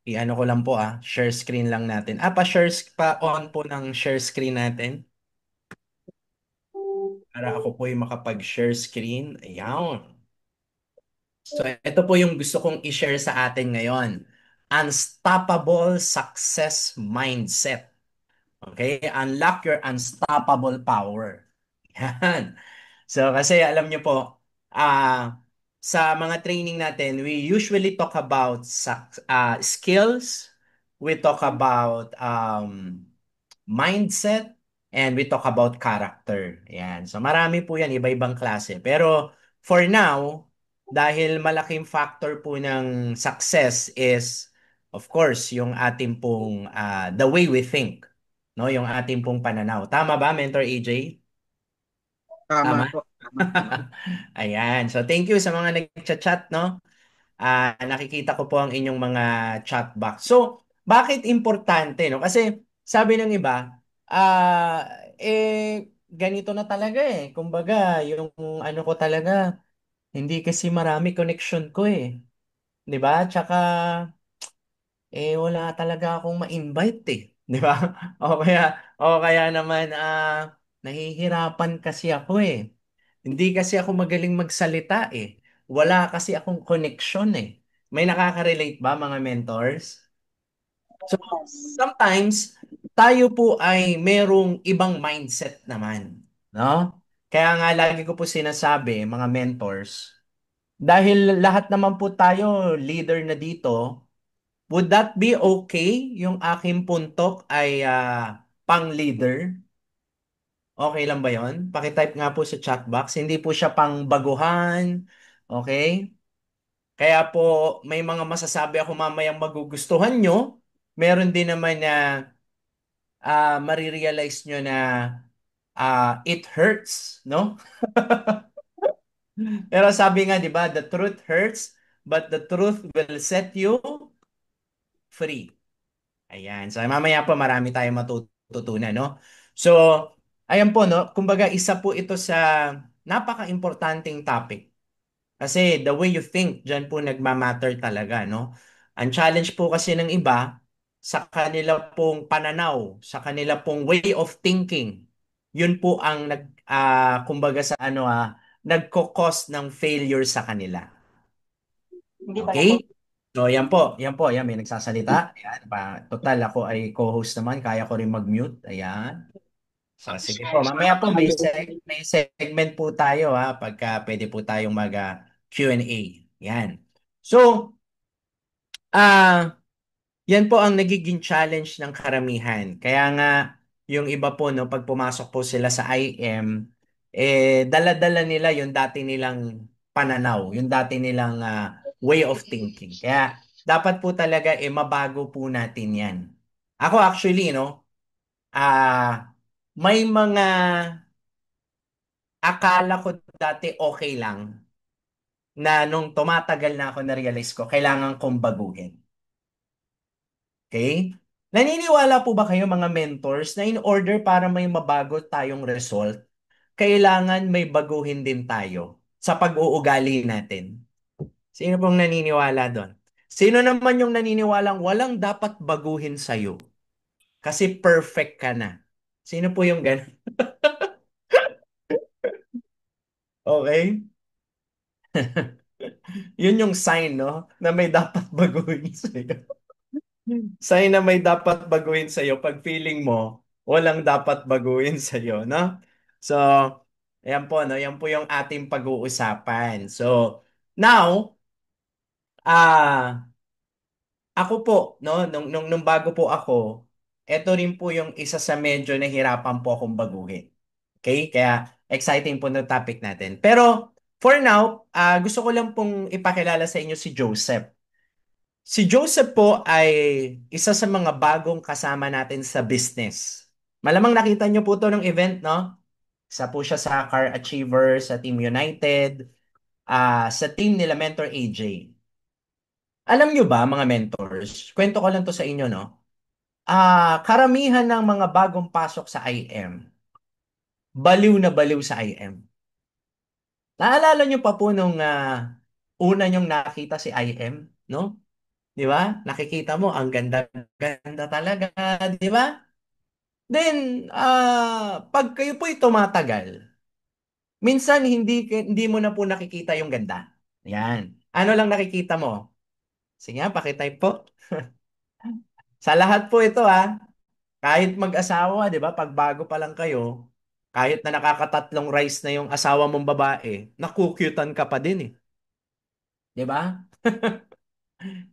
I-ano ko lang po share screen lang natin. Pa-share pa on po ng share screen natin para ako po yung makapag-share screen. Ayan. So ito po yung gusto kong i-share sa atin ngayon. Unstoppable success mindset. Okay? Unlock your unstoppable power. Yan. So kasi alam niyo po, sa mga training natin, we usually talk about skills, we talk about mindset, and we talk about character. Yan. So marami po yan, iba-ibang klase. Pero for now, dahil malaking factor po ng success is, of course, yung ating pong, the way we think. No, yung ating pong pananaw. Tama ba, Mentor AJ? Tama Tama? po. Tama, tama. Ayan. So thank you sa mga nagchat-chat, no? Nakikita ko po ang inyong mga chat box. So, bakit importante, no? Kasi sabi ng iba, ganito na talaga eh. Kumbaga, yung ano ko talaga, hindi kasi marami connection ko eh. 'Di ba? Tsaka wala talaga akong ma-invite eh. 'Di ba? O kaya naman nahihirapan kasi ako eh. Hindi kasi ako magaling magsalita eh. Wala kasi akong connection eh. May nakaka-relate ba mga mentors? So, sometimes tayo po ay merong ibang mindset naman, no? Kaya nga lagi ko po sinasabi, mga mentors, dahil lahat naman po tayo leader na dito, would that be okay yung aking puntok ay pang-leader? Okay lang ba yon? Pakitype nga po sa chat box. Hindi po siya pang baguhan. Okay? Kaya po may mga masasabi ako mamayang magugustuhan nyo. Meron din naman na marirealize nyo na it hurts, no? Pero sabi nga, di ba, the truth hurts, but the truth will set you free. Ayan. So mamaya po marami tayong matututunan, no? So, ayan po, no? Kumbaga, isa po ito sa napaka-importanting topic. Kasi the way you think, dyan po nagmamatter talaga, no? Ang challenge po kasi ng iba, sa kanila pong pananaw, sa kanila pong way of thinking, yun po ang kumbaga sa nagko-cause ng failure sa kanila. Okay? So, yan po, yan, may nagsasalita. Ayan, total, ako ay co-host naman, kaya ko rin mag-mute. Ayan. So, sige po, mamaya po, may segment po tayo pagka pwede po tayong mag Q&A. Yan. So, ah, yan po ang nagiging challenge ng karamihan. Kaya nga, yung iba po, no, pag pumasok po sila sa IM, dala-dala nila yung dati nilang pananaw, yung dati nilang way of thinking. Kaya, dapat po talaga, mabago po natin yan. Ako actually, no, may mga akala ko dati okay lang na nung tumatagal na ako na-realize ko, kailangan kong baguhin. Okay? Naniniwala po ba kayo mga mentors na in order para may mabago tayong result, kailangan may baguhin din tayo sa pag-uugali natin? Sino pong naniniwala doon? Sino naman yung naniniwalang walang dapat baguhin sa'yo kasi perfect ka na? Sino po yung gano'n? Okay? Yun yung sign, no? Na may dapat baguhin sa'yo. Sign na may dapat baguhin sa'yo pag feeling mo walang dapat baguhin sa'yo, no? So, ayan po, no? Yan po yung ating pag-uusapan. So, now, ah, ako po, no? Nung bago po ako, ito rin po yung isa sa medyo nahirapan po akong baguhin. Okay? Kaya, exciting po ng topic natin. Pero, for now, gusto ko lang pong ipakilala sa inyo si Joseph. Si Joseph po ay isa sa mga bagong kasama natin sa business. Malamang nakita niyo po to ng event, no? Isa po siya sa Car Achiever, sa Team United, sa team nila Mentor AJ. Alam niyo ba, mga mentors, kwento ko lang to sa inyo, no? Karamihan ng mga bagong pasok sa IM, baliw na baliw sa IM. Naalala niyo pa po nung una niyong nakita si IM, no? Di ba? Nakikita mo, ang ganda-ganda talaga, di ba? Then, pag kayo po'y tumatagal, minsan hindi mo na po nakikita yung ganda. Yan. Ano lang nakikita mo? Sige nga, pakitype po. Sa lahat po ito kahit mag-asawa, 'di ba? Pag bago pa lang kayo, kahit na nakakatatlong rice na yung asawa mong babae, nakukyutan ka pa din 'di ba?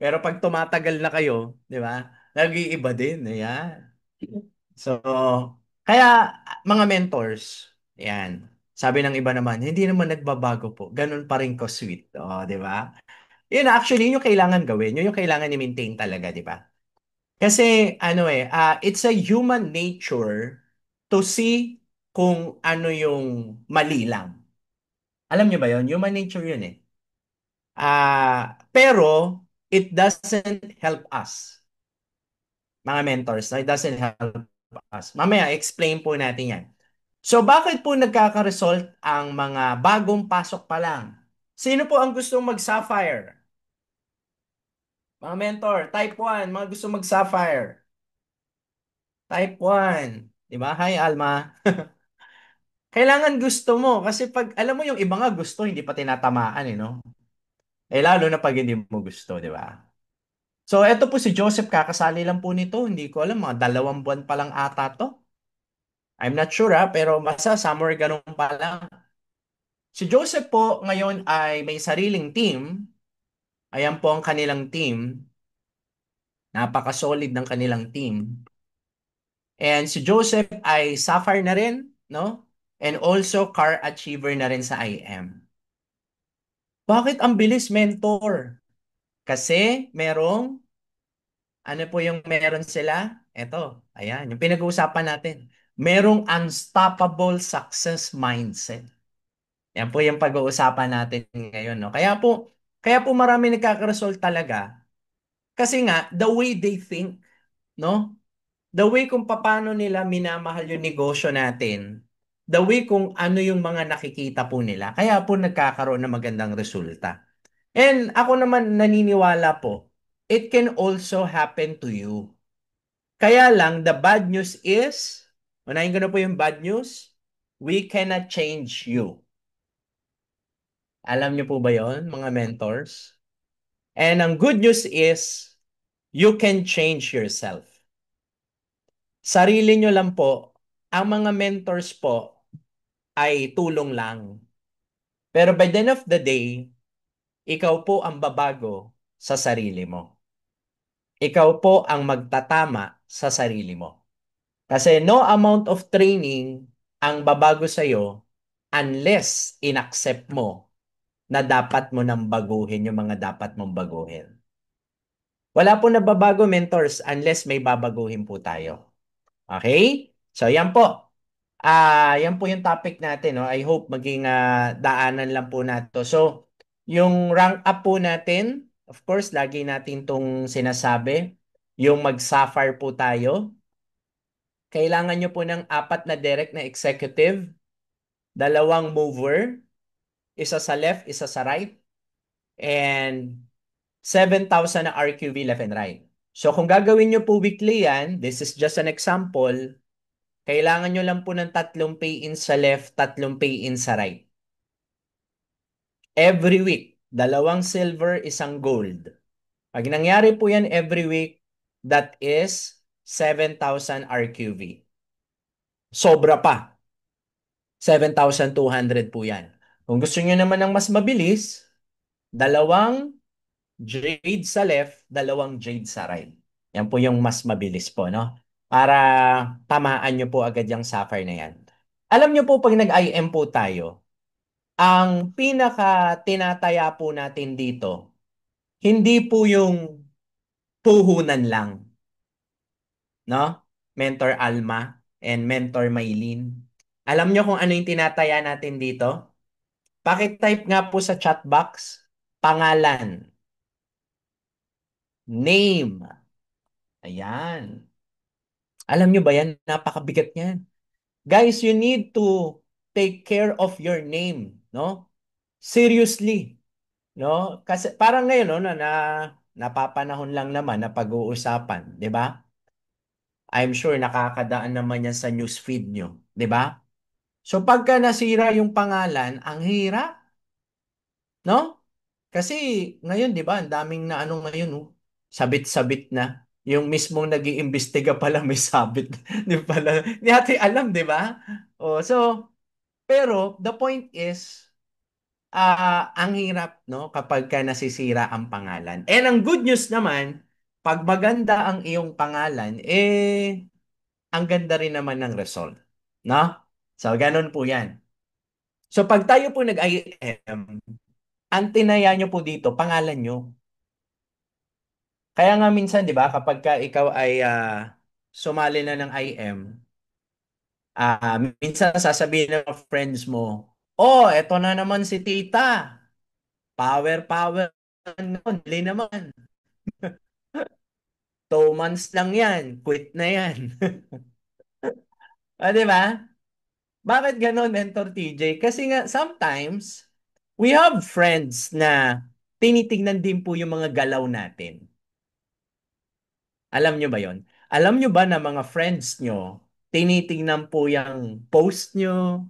Pero pag tumatagal na kayo, 'di ba? Nag-iiba din, ayan. So, kaya mga mentors, ayan. Sabi ng iba naman, hindi naman nagbabago po. Ganun pa rin ko sweet. Oh, 'di ba? Yun actually, yun yung kailangan gawin. Yun yung kailangan i-maintain talaga, 'di ba? Kasi ano it's a human nature to see kung ano yung mali lang. Alam niyo ba yun? Human nature yun eh. Pero it doesn't help us, mga mentors. No? It doesn't help us. Mamaya, explain po natin yan. So, bakit po nagkaka-result ang mga bagong pasok pa lang? Sino po ang gustong mag-sapphire? Mga mentor, type 1, mga gustong mag-sapphire. Type 1. Di ba? Hi, Alma. Kailangan gusto mo kasi pag alam mo yung iba nga gusto hindi pa tinatamaan no? Eh lalo na pag hindi mo gusto, di ba? So eto po si Joseph kakasali lang po nito, hindi ko alam mga 2 buwan pa lang ata to. I'm not sure pero basta somewhere ganun pa lang. Si Joseph po ngayon ay may sariling team. Ayan po ang kanilang team. Napaka-solid ng kanilang team. And si Joseph ay Sapphire na rin, no? And also car achiever na rin sa IM. Bakit ang bilis, mentor? Kasi merong, ano po yung meron sila? Ito, ayan, yung pinag-uusapan natin. Merong unstoppable success mindset. Yan po yung pag-uusapan natin ngayon, no? Kaya po marami nagkakaresult talaga. Kasi nga, the way they think, no? The way kung paano nila minamahal yung negosyo natin, the way kung ano yung mga nakikita po nila, kaya po nagkakaroon ng magandang resulta. And ako naman naniniwala po, it can also happen to you. Kaya lang, the bad news is, unahin ko na po yung bad news, we cannot change you. Alam niyo po ba yon mga mentors? And ang good news is, you can change yourself. Sarili nyo lang po, ang mga mentors po ay tulong lang. Pero by the end of the day, ikaw po ang babago sa sarili mo. Ikaw po ang magtatama sa sarili mo. Kasi no amount of training ang babago sa'yo unless inaccept mo na dapat mo nang baguhin yung mga dapat mong baguhin. Wala po nababago, mentors, unless may babaguhin po tayo. Okay? So, yan po. Yan po yung topic natin. No? I hope maging daanan lang po nato. So, yung rank up po natin, of course, lagi natin tong sinasabi, yung mag-sapphire po tayo. Kailangan nyo po ng 4 na direct na executive, 2 mover, isa sa left, isa sa right, and 7,000 na RQV left and right. So kung gagawin nyo po weekly yan, this is just an example, kailangan nyo lang po ng 3 pay-in sa left, 3 pay-in sa right. Every week, 2 silver, 1 gold. Pag nangyari po yan every week, that is 7,000 RQV. Sobra pa. 7,200 po yan. Kung gusto niyo naman ng mas mabilis, 2 jade sa left, 2 jade sa right. Yan po yung mas mabilis po, no? Para tamaan nyo po agad yung sapphire na yan. Alam nyo po, pag nag-IM po tayo, ang pinaka tinataya po natin dito, hindi po yung puhunan lang, no? Mentor Alma and Mentor Maylin. Alam nyo kung ano yung tinataya natin dito? Paki-type nga po sa chat box, pangalan, name. Ayan. Alam nyo ba yan? Napakabigat niyan. Guys, you need to take care of your name, no? Seriously. no? Kasi parang ngayon, no, napapanahon lang naman na pag-uusapan, 'di ba? I'm sure nakakadaan naman yan sa newsfeed nyo, 'di ba? So pagka nasira yung pangalan, ang hirap, no? Kasi ngayon, 'di ba, ang daming na ano ngayon, oh, sabit-sabit na. Yung mismong nag-iimbestiga pala may sabit. Di pala, hindi natin alam, 'di ba? Oh, so, pero the point is, ang hirap, no, kapag ka nasisira ang pangalan. And ang good news naman, pag maganda ang iyong pangalan, ang ganda rin naman ng result. No? So, ganun po yan. So, pag tayo po nag-IM, ang tinaya nyo po dito, pangalan nyo. Kaya nga minsan, di ba, kapag ka ikaw ay sumali na ng IM, minsan sasabihin ng mga friends mo, oh, eto na naman si tita. Power, power. Dali naman. 2 months lang yan. Quit na yan. Di ba? Bakit ganun, Mentor TJ? Kasi nga, sometimes, we have friends na tinitingnan din po yung mga galaw natin. Alam nyo ba yon? Alam nyo ba na mga friends nyo, tinitingnan po yung post nyo?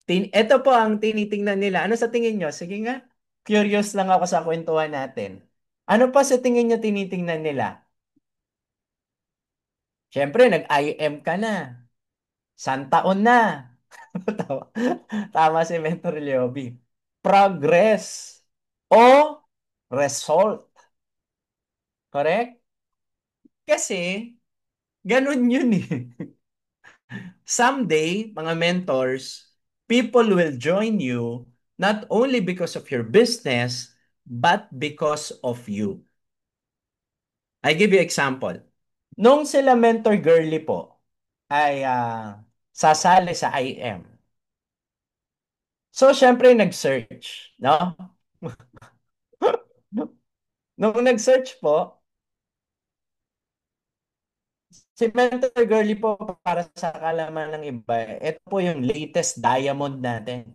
Ito po ang tinitingnan nila. Ano sa tingin nyo? Sige nga. Curious lang ako sa kwentuhan natin. Ano pa sa tingin nyo tinitingnan nila? Siyempre, nag-IM ka na. Santaon na. Tama, tama si Mentor Lioby. Progress o result. Correct? Kasi, ganun yun eh. Someday, mga mentors, people will join you not only because of your business, but because of you. I give you example. Nung sila Mentor Girly po ay sasali sa IM. So, syempre, nag-search, no? Nung nag-search po, si Mentor Girly po, para sa kalaman ng iba, ito po yung latest diamond natin.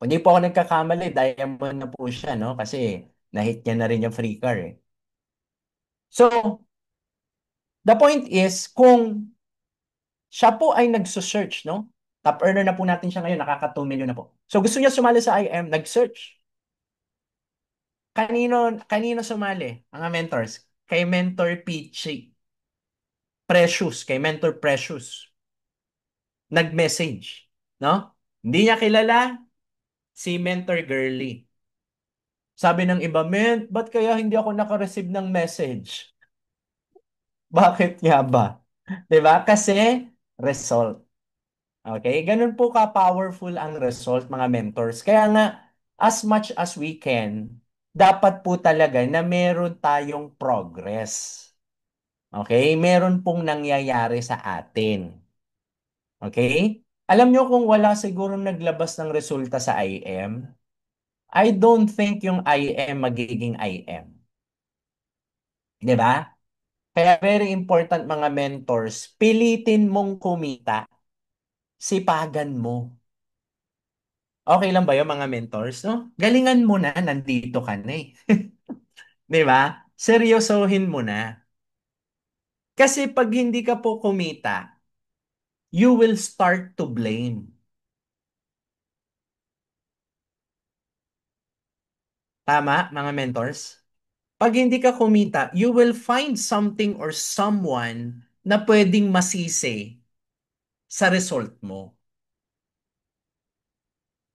Kung di po ako nagkakamali, diamond na po siya, no? Kasi na-hit niya na rin yung free car, eh. So, the point is, kung siya po ay nagso-search, no? Top earner na po natin siya ngayon, nakaka 2 million na po. So, gusto niya sumali sa IM, nag-search. Kanino, kanino sumali? Mga mentors. Kay Mentor Peachy. Precious, kay Mentor Precious. Nag-message, no? Hindi niya kilala si Mentor Girly. Sabi ng iba, ba't kaya hindi ako naka-receive ng message? Bakit nga ba? 'Di ba? Kasi result. Okay? Ganun po ka-powerful ang result, mga mentors. Kaya nga, as much as we can, dapat po talaga na meron tayong progress. Okay? Meron pong nangyayari sa atin. Okay? Alam nyo kung wala siguro naglabas ng resulta sa IM, I don't think yung IM magiging IM. 'Di ba? Kaya very important, mga mentors, pilitin mong kumita, sipagan mo. Okay lang ba yung mga mentors, no? Galingan mo na, nandito ka na eh. 'Di ba? Seryosohin mo na. Kasi pag hindi ka po kumita, you will start to blame. Tama, mga mentors? Pag hindi ka kumita, you will find something or someone na pwedeng masisi sa result mo.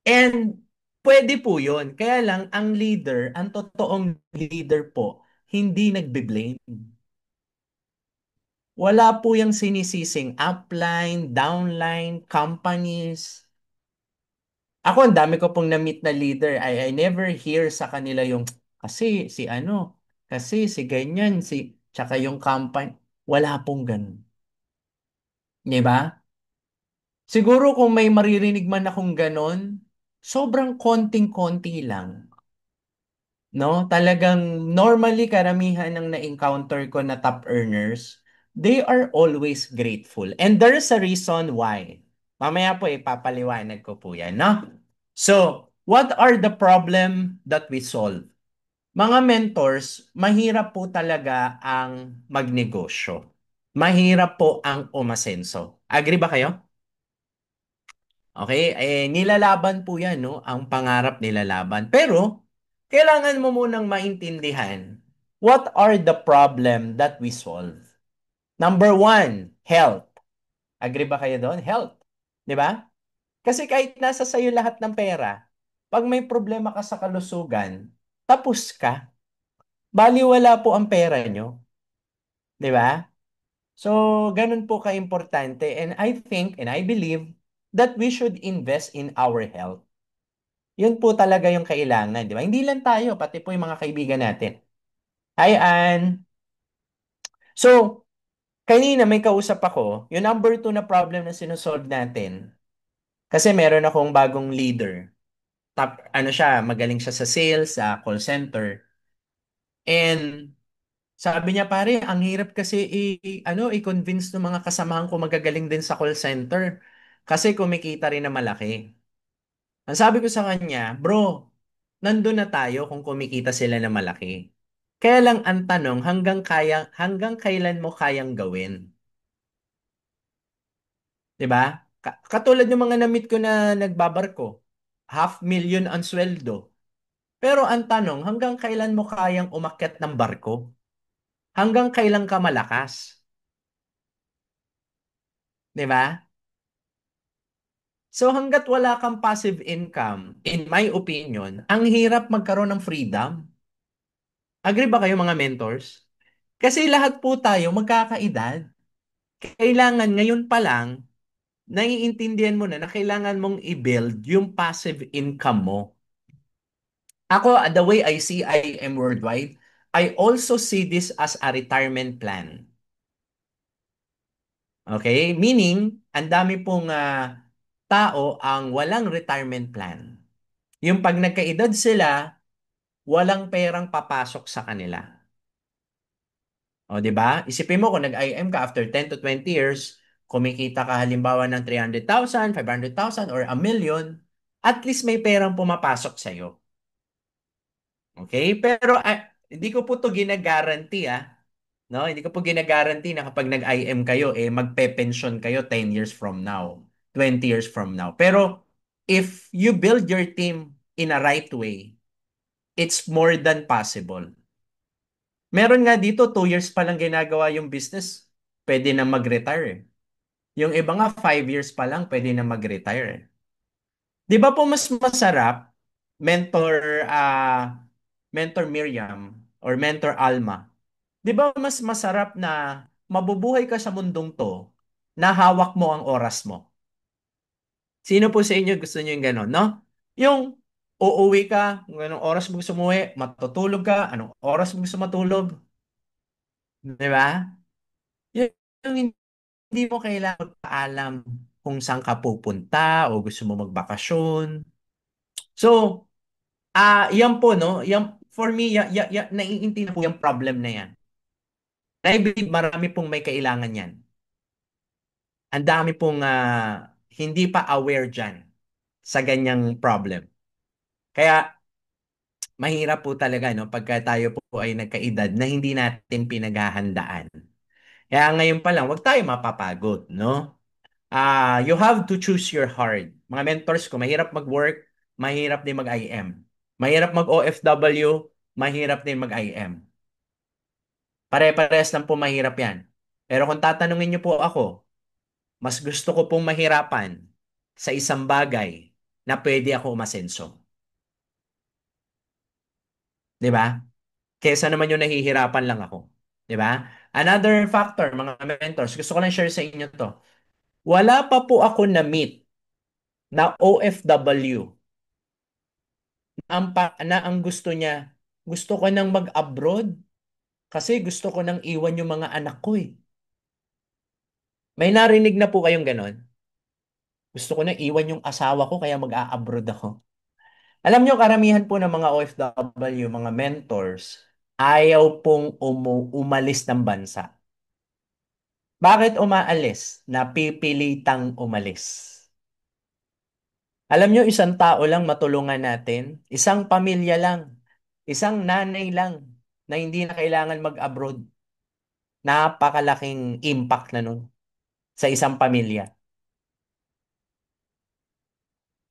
And pwede po yun. Kaya lang, ang leader, ang totoong leader po, hindi nagbe-blame. Wala po yung sinisising upline, downline, companies. Ako, ang dami ko pong na-meet na leader. I never hear sa kanila yung, kasi si ano, kasi si ganyan, tsaka yung company. Wala pong ganun. Di ba? Siguro kung may maririnig man akong ganon, sobrang konting-konti lang. No? Talagang normally karamihan ng na-encounter ko na top earners, they are always grateful. And there is a reason why. Mamaya po ipapaliwanag ko po yan, no? So, What are the problem that we solve? Mga mentors, mahirap po talaga ang magnegosyo. Mahirap po ang umasenso. Agree ba kayo? Okay? Nilalaban po yan, no? Ang pangarap nilalaban. Pero, kailangan mo munang maintindihan what are the problem that we solve. Number one, health. Agree ba kayo doon? Health. Di ba? Kasi kahit nasa sayo lahat ng pera, pag may problema ka sa kalusugan, tapos ka. Baliwala po ang pera nyo. Di ba? So, ganun po ka-importante. And I think and I believe that we should invest in our health. Yun po talaga yung kailangan, di ba? Hindi lang tayo, pati po yung mga kaibigan natin. Hi, Ann. So, kanina may kausap ako, yung number two na problem na sinusolve natin, kasi meron akong bagong leader. Top, ano siya, magaling siya sa sales, sa call center. And sabi niya, pare, ang hirap kasi i-convince ng mga kasamahan ko magagaling din sa call center. Kasi kumikita rin na malaki. Ang sabi ko sa kanya, bro, nandun na tayo kung kumikita sila na malaki. Kaya lang ang tanong, hanggang kailan mo kayang gawin? 'Di ba? Katulad ng mga namit ko na nagbabarko. 500,000 ang sweldo. Pero ang tanong, hanggang kailan mo kayang umakyat ng barko? Hanggang kailan ka malakas? 'Di ba? So hanggat wala kang passive income, in my opinion, ang hirap magkaroon ng freedom. Agree ba kayo mga mentors? Kasi lahat po tayo magkakaedad. Kailangan ngayon pa lang, naiintindihan mo na kailangan mong i-build yung passive income mo. Ako, the way I see I am worldwide, I also see this as a retirement plan. Okay? Meaning, ang dami pong tao ang walang retirement plan. Yung pag nagkaedad sila, walang perang papasok sa kanila. O, di ba? Isipin mo kung nag-IM ka after 10 to 20 years, kumikita ka halimbawa ng 300,000, 500,000, or a million, at least may perang pumapasok sa'yo. Okay? Pero hindi ko po to ginagaranti no? Hindi ko po ginagaranti na kapag nag-IM kayo, magpe-pension kayo 10 years from now, 20 years from now. Pero if you build your team in a right way, it's more than possible. Meron nga dito, 2 years pa lang ginagawa yung business, pwede na mag-retire. Yung iba nga, 5 years pa lang, pwede na mag-retire. Di ba po mas masarap, mentor, mentor Miriam, or mentor Alma, di ba mas masarap na mabubuhay ka sa mundong to, na hawak mo ang oras mo? Sino po sa inyo gusto niyo yung gano'n, no? Yung uuwi ka, kung anong oras mo gusto umuwi, matutulog ka, anong oras mo gusto matulog, di ba? Yung hindi mo kailangan magpaalam kung saan ka pupunta o gusto mo magbakasyon. So, yan po, no? Yan, for me, naiintindihan po yung problem na yan. I believe marami pong may kailangan yan. Ang dami pong hindi pa aware dyan sa ganyang problem. Kaya, mahirap po talaga, no? Pagka tayo po ay nagkaedad na hindi natin pinaghahandaan. Kaya ngayon pa lang, wag tayo mapapagod, no? You have to choose your heart. Mga mentors ko, mahirap mag-work, mahirap din mag-IM. Mahirap mag-OFW, mahirap din mag-IM. Pare-parehas lang po mahirap yan. Pero kung tatanungin niyo po ako, mas gusto ko pong mahirapan sa isang bagay na pwede ako umasenso. 'Di ba? Kesa naman yung nahihirapan lang ako. 'Di ba? Another factor, mga mentors, gusto ko lang share sa inyo to. Wala pa po ako na-meet na OFW na ang gusto niya, gusto ko nang mag-abroad kasi gusto ko nang iwan yung mga anak ko eh. May narinig na po kayong ganon? Gusto ko nang iwan yung asawa ko kaya mag-a-abroad ako. Alam nyo, karamihan po ng mga OFW, mga mentors, ayaw pong umalis ng bansa. Bakit umaalis? Napipilitang umalis. Alam nyo, isang tao lang matulungan natin, isang pamilya lang, isang nanay lang na hindi na kailangan mag-abroad. Napakalaking impact na nun sa isang pamilya.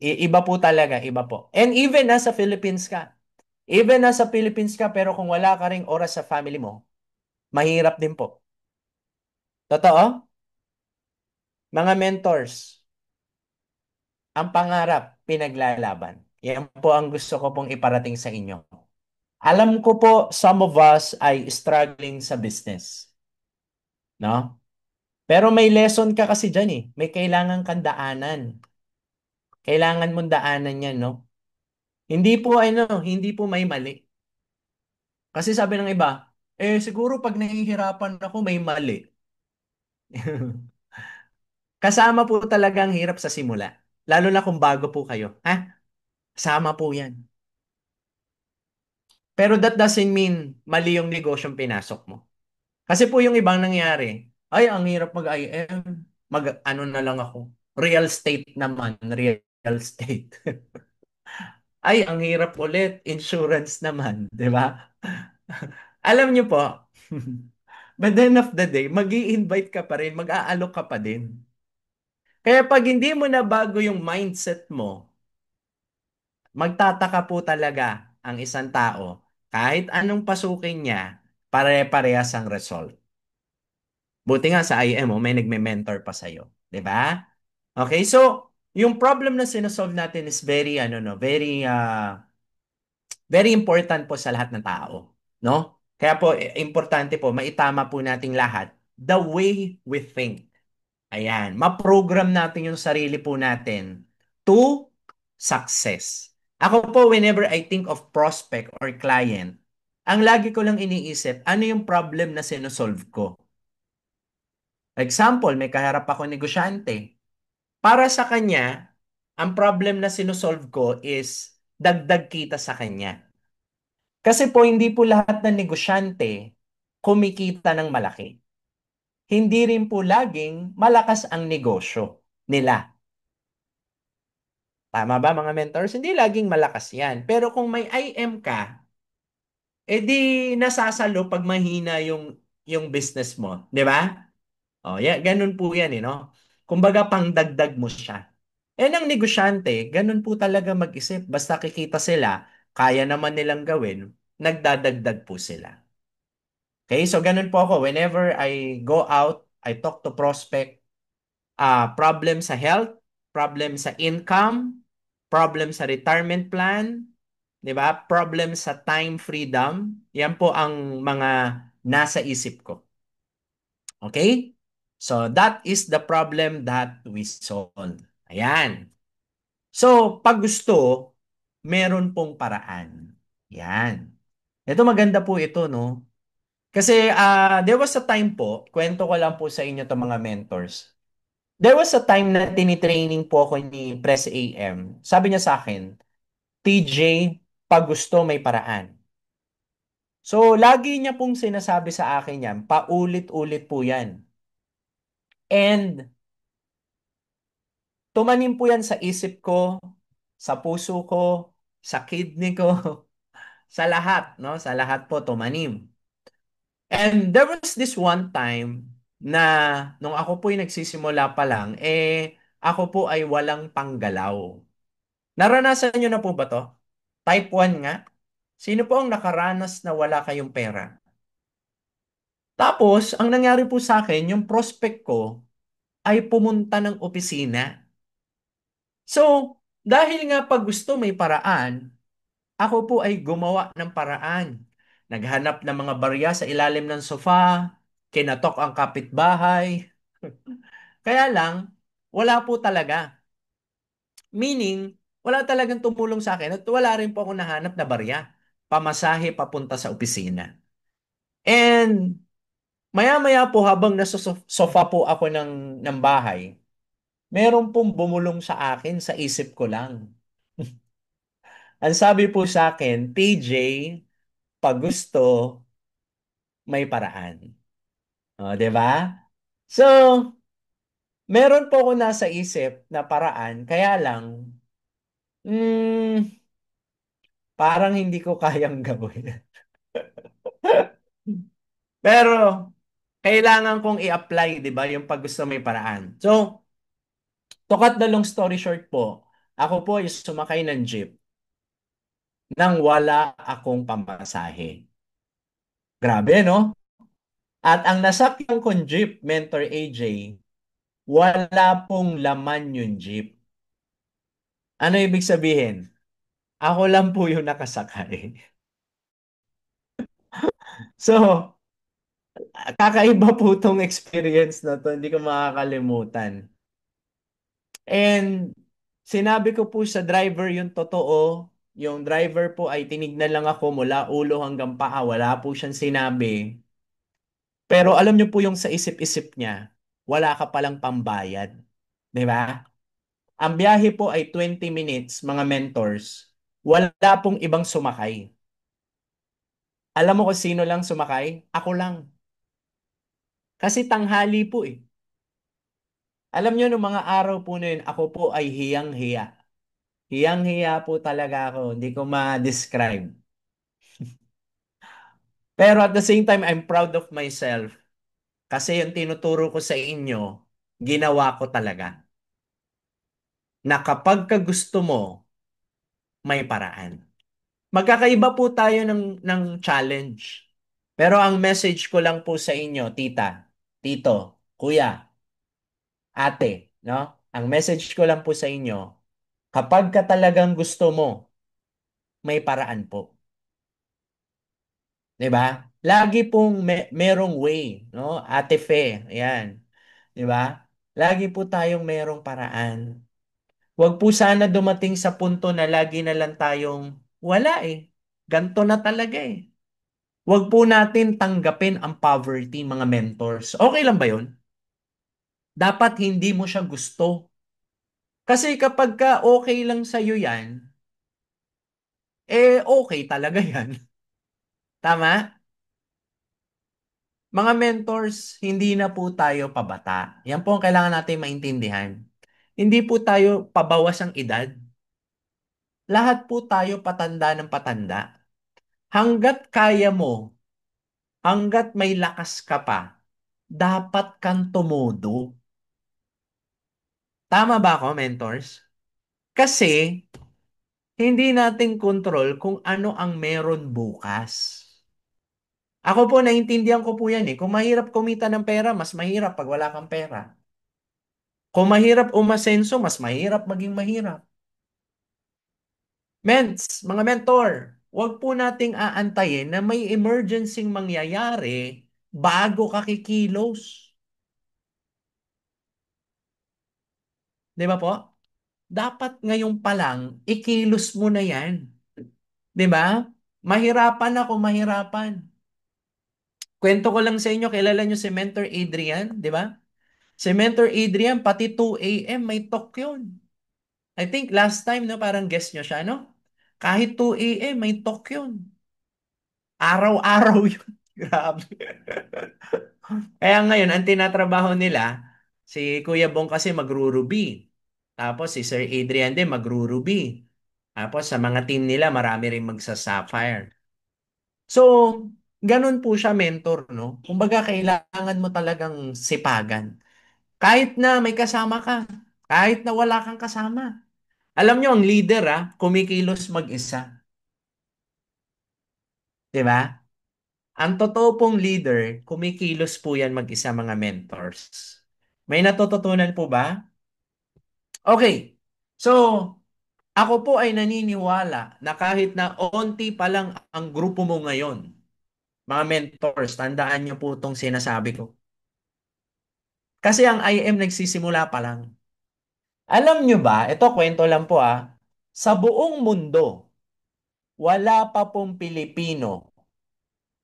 Iba po talaga, iba po. And even nasa Philippines ka, even nasa Philippines ka, pero kung wala ka ring oras sa family mo, mahirap din po. Totoo? Mga mentors, ang pangarap, pinaglalaban. Yan po ang gusto ko pong iparating sa inyo. Alam ko po, some of us ay struggling sa business, no? Pero may lesson ka kasi dyan eh. May kailangan kang daanan. Kailangan mong daanan yan, no? Hindi po, hindi po may mali. Kasi sabi ng iba, siguro pag nahihirapan ako, may mali. Kasama po talaga ang hirap sa simula. Lalo na kung bago po kayo. Ha? Kasama po yan. Pero that doesn't mean mali yung negosyong pinasok mo. Kasi po yung ibang nangyari, ay, ang hirap mag-IM. Ano na lang ako. Real estate naman. Real estate. Ay, ang hirap ulit. Insurance naman. Di ba? Alam niyo po, by the end of the day, mag-i-invite ka pa rin, mag-aalok ka pa din. Kaya pag hindi mo na bago yung mindset mo, magtataka po talaga ang isang tao. Kahit anong pasukin niya, pare-parehas ang result. Buti nga sa IMO, may nagme-mentor pa sa'yo. 'Di ba? Okay, so yung problem na sinosolve natin is very, no, very important po sa lahat ng tao. No? Kaya po, importante po, maitama po nating lahat the way we think. Ayan, ma-program natin yung sarili po natin to success. Ako po, whenever I think of prospect or client, ang lagi ko lang iniisip, ano yung problem na sinosolve ko? Example, may kaharap ako negosyante. Para sa kanya, ang problem na sinosolve ko is dagdag kita sa kanya. Kasi po, hindi po lahat ng negosyante kumikita ng malaki. Hindi rin po laging malakas ang negosyo nila. Tama ba mga mentors? Hindi laging malakas yan. Pero kung may IM ka, edi nasasalo pag mahina yung business mo. Di ba? O, ganun po yan, no? Kumbaga, pangdagdag mo siya. Ang negosyante, ganun po talaga mag-isip. Basta kikita sila, kaya naman nilang gawin, nagdadagdag po sila. Okay, so ganun po ako. Whenever I go out, I talk to prospect, problem sa health, problem sa income, problem sa retirement plan, 'di ba? Problem sa time freedom. Yan po ang mga nasa isip ko. Okay? So that is the problem that we solve. Ayan. So, pag gusto, meron pong paraan. Yan. Ito maganda po ito, no? Kasi there was a time po, kwento ko lang po sa inyo to mga mentors. There was a time na tinitraining po ako ni Press AM. Sabi niya sa akin, TJ, pag gusto may paraan. So, lagi niya pong sinasabi sa akin yan, paulit-ulit po yan. And tumanim po yan sa isip ko, sa puso ko, sa kidney ko, sa lahat, no? Sa lahat po tumanim. And there was this one time na nung ako po ay nagsisimula pa lang, ako po ay walang panggalaw. Naranasan nyo na po ba to? Type 1 nga. Sino po ang nakaranas na wala kayong pera? Tapos, ang nangyari po sa akin, yung prospect ko ay pumunta ng opisina. So, dahil nga pag gusto may paraan, ako po ay gumawa ng paraan. Naghanap ng mga barya sa ilalim ng sofa, kinatok ang kapitbahay. Kaya lang, wala po talaga. Meaning, wala talagang tumulong sa akin at wala rin po ako nahanap na barya. Pamasahe papunta sa opisina. And maya-maya po habang nasa sofa po ako ng bahay, meron pong bumulong sa akin sa isip ko lang. Ang sabi po sa akin, TJ, pag gusto, may paraan. O, 'di ba? So, meron po ako nasa isip na paraan, kaya lang Hmm, parang hindi ko kayang gawin. Pero, kailangan kong i-apply, di ba, yung pag gusto may paraan. So, to cut the long story short po, ako po ay sumakay ng jeep nang wala akong pamasahe. Grabe, no? At ang nasakyan kong jeep, Mentor AJ, wala pong laman yung jeep. Ano ibig sabihin? Ako lang po yung nakasakay. So, kakaiba po tong experience na to, hindi ko makakalimutan. And sinabi ko po sa driver yung totoo. Yung driver po ay tinignan lang ako mula ulo hanggang paa. Wala po siyang sinabi. Pero alam niyo po yung sa isip-isip niya, wala ka palang pambayad. Di ba? Ang biyahe po ay 20 minutes, mga mentors. Wala pong ibang sumakay. Alam mo kung sino lang sumakay? Ako lang. Kasi tanghali po eh. Alam niyo, nung mga araw po na yun, ako po ay hiyang-hiya. Hiyang-hiya po talaga ako. Hindi ko ma-describe. Pero at the same time, I'm proud of myself. Kasi yung tinuturo ko sa inyo, ginawa ko talaga. Na kapag ka gusto mo, may paraan. Magkakaiba po tayo ng challenge. Pero ang message ko lang po sa inyo, tita, tito, kuya, ate, no? Ang message ko lang po sa inyo, kapag ka talagang gusto mo, may paraan po. 'Di ba? Lagi pong merong way, no? Ate Fe, ayan. 'Di ba? Lagi po tayong merong paraan. Huwag po sana dumating sa punto na lagi na lang tayong wala eh. Ganto na talaga eh. Huwag po natin tanggapin ang poverty, mga mentors. Okay lang ba 'yun? Dapat hindi mo siya gusto. Kasi kapag ka okay lang sa'yo yan, okay talaga yan. Tama? Mga mentors, hindi na po tayo pabata. Yan po ang kailangan natin maintindihan. Hindi po tayo pabawas ang edad. Lahat po tayo patanda ng patanda. Hanggat kaya mo, hanggat may lakas ka pa, dapat kang tumodo. Tama ba ako, mentors? Kasi, hindi natin kontrol kung ano ang meron bukas. Ako po, naintindihan ko po yan eh. Kung mahirap kumita ng pera, mas mahirap pag wala kang pera. Kung mahirap umasenso, mas mahirap maging mahirap. Mga mentor, huwag po nating aantayin na may emergency mangyayari bago ka kikilos. Di ba po? Dapat ngayon pa lang, ikilos mo na yan. Di ba? Mahirapan ako, mahirapan. Kwento ko lang sa inyo, kilala nyo si Mentor Adrian, di ba? Si Mentor Adrian, pati 2 a.m. may talk yun. I think last time, no, parang guest nyo siya, no? Kahit 2 a.m. may talk yun. Araw-araw yun. Grabe. Kaya ngayon, ang tinatrabaho nila, si Kuya Bong kasi magruruby. Tapos si Sir Adrian din magruruby. Tapos sa mga team nila, marami rin magsa-sapphire. So, ganun po siya mentor, no? Kumbaga, kailangan mo talagang sipagan. Kahit na may kasama ka, kahit na wala kang kasama. Alam nyo, ang leader, kumikilos mag-isa. 'Di ba? Ang totoo pong leader, kumikilos po yan mag-isa, mga mentors. May natututunan po ba? Okay. So, ako po ay naniniwala na kahit na onti pa lang ang grupo mo ngayon, mga mentors, tandaan niyo po itong sinasabi ko. Kasi ang IM nagsisimula pa lang. Alam niyo ba, ito kwento lang po sa buong mundo, wala pa pong Pilipino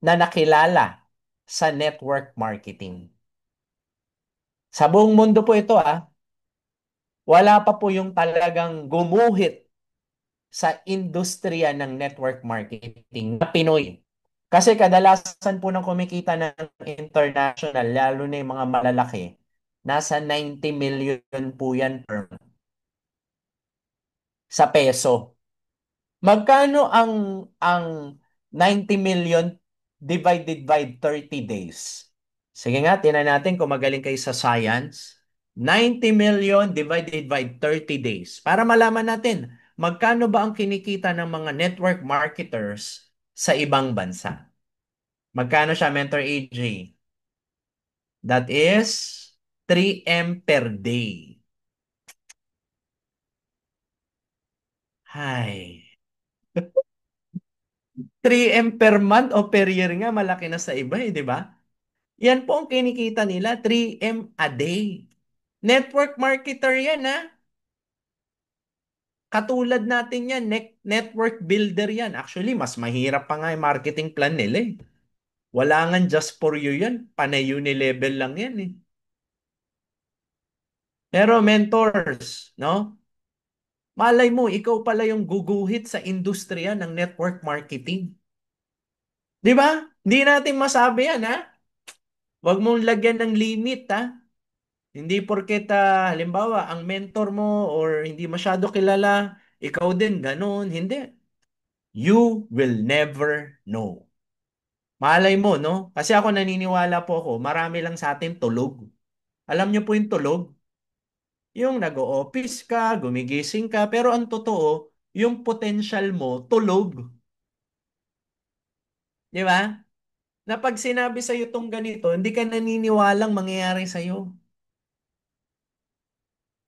na nakilala sa network marketing. Sa buong mundo po ito wala pa po yung talagang gumuhit sa industriya ng network marketing na Pinoy. Kasi kadalasan po ng kumikita ng international, lalo na yung mga malalaki, nasa 90 million po yan per month. sa peso. Magkano ang 90 million divided by 30 days? Sige nga, tinan natin kung magaling kayo sa science. 90 million divided by 30 days. Para malaman natin, magkano ba ang kinikita ng mga network marketers sa ibang bansa? Magkano siya, Mentor AJ? That is 3M per day. Hay. 3M per month o per year nga, malaki na sa iba eh, di ba? Yan po ang kinikita nila, 3M a day. Network marketer yan ha. Katulad natin yan, network builder yan. Actually, mas mahirap pa nga yung marketing plan nila eh. Wala nga just for you yan. Panay unilevel lang yan eh. Pero mentors, no? Malay mo, ikaw pala yung guguhit sa industriya ng network marketing. Di ba? Hindi natin masabi yan ha. Huwag mong lagyan ng limit ha. Hindi porket halimbawa ang mentor mo or hindi masyado kilala, ikaw din ganun. Hindi. You will never know. Malay mo, no? Kasi ako naniniwala po ako, marami lang sa atin tulog. Alam niyo po yung tulog? Yung nag-o-office ka, gumigising ka, pero ang totoo, yung potential mo, tulog. Di ba? Na pag sinabi sa'yo itong ganito, hindi ka naniniwalang mangyayari sa'yo.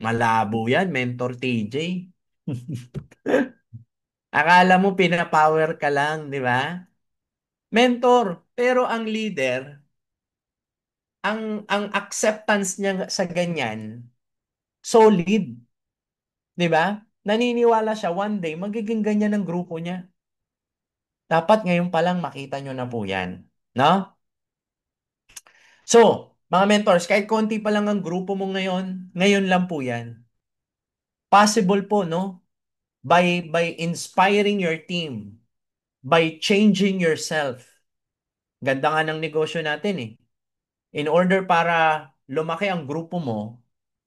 Malabo yan, Mentor TJ. Akala mo pinapower ka lang, di ba? Mentor, pero ang leader, ang acceptance niya sa ganyan, solid, di ba? Naniniwala siya one day magiging ganyan ang grupo niya. Dapat ngayon pa lang makita nyo na po yan. No? So, mga mentors, kahit konti pa lang ang grupo mo ngayon, ngayon lang po yan. Possible po, no? By inspiring your team, by changing yourself. Ganda nga ng negosyo natin eh. In order para lumaki ang grupo mo,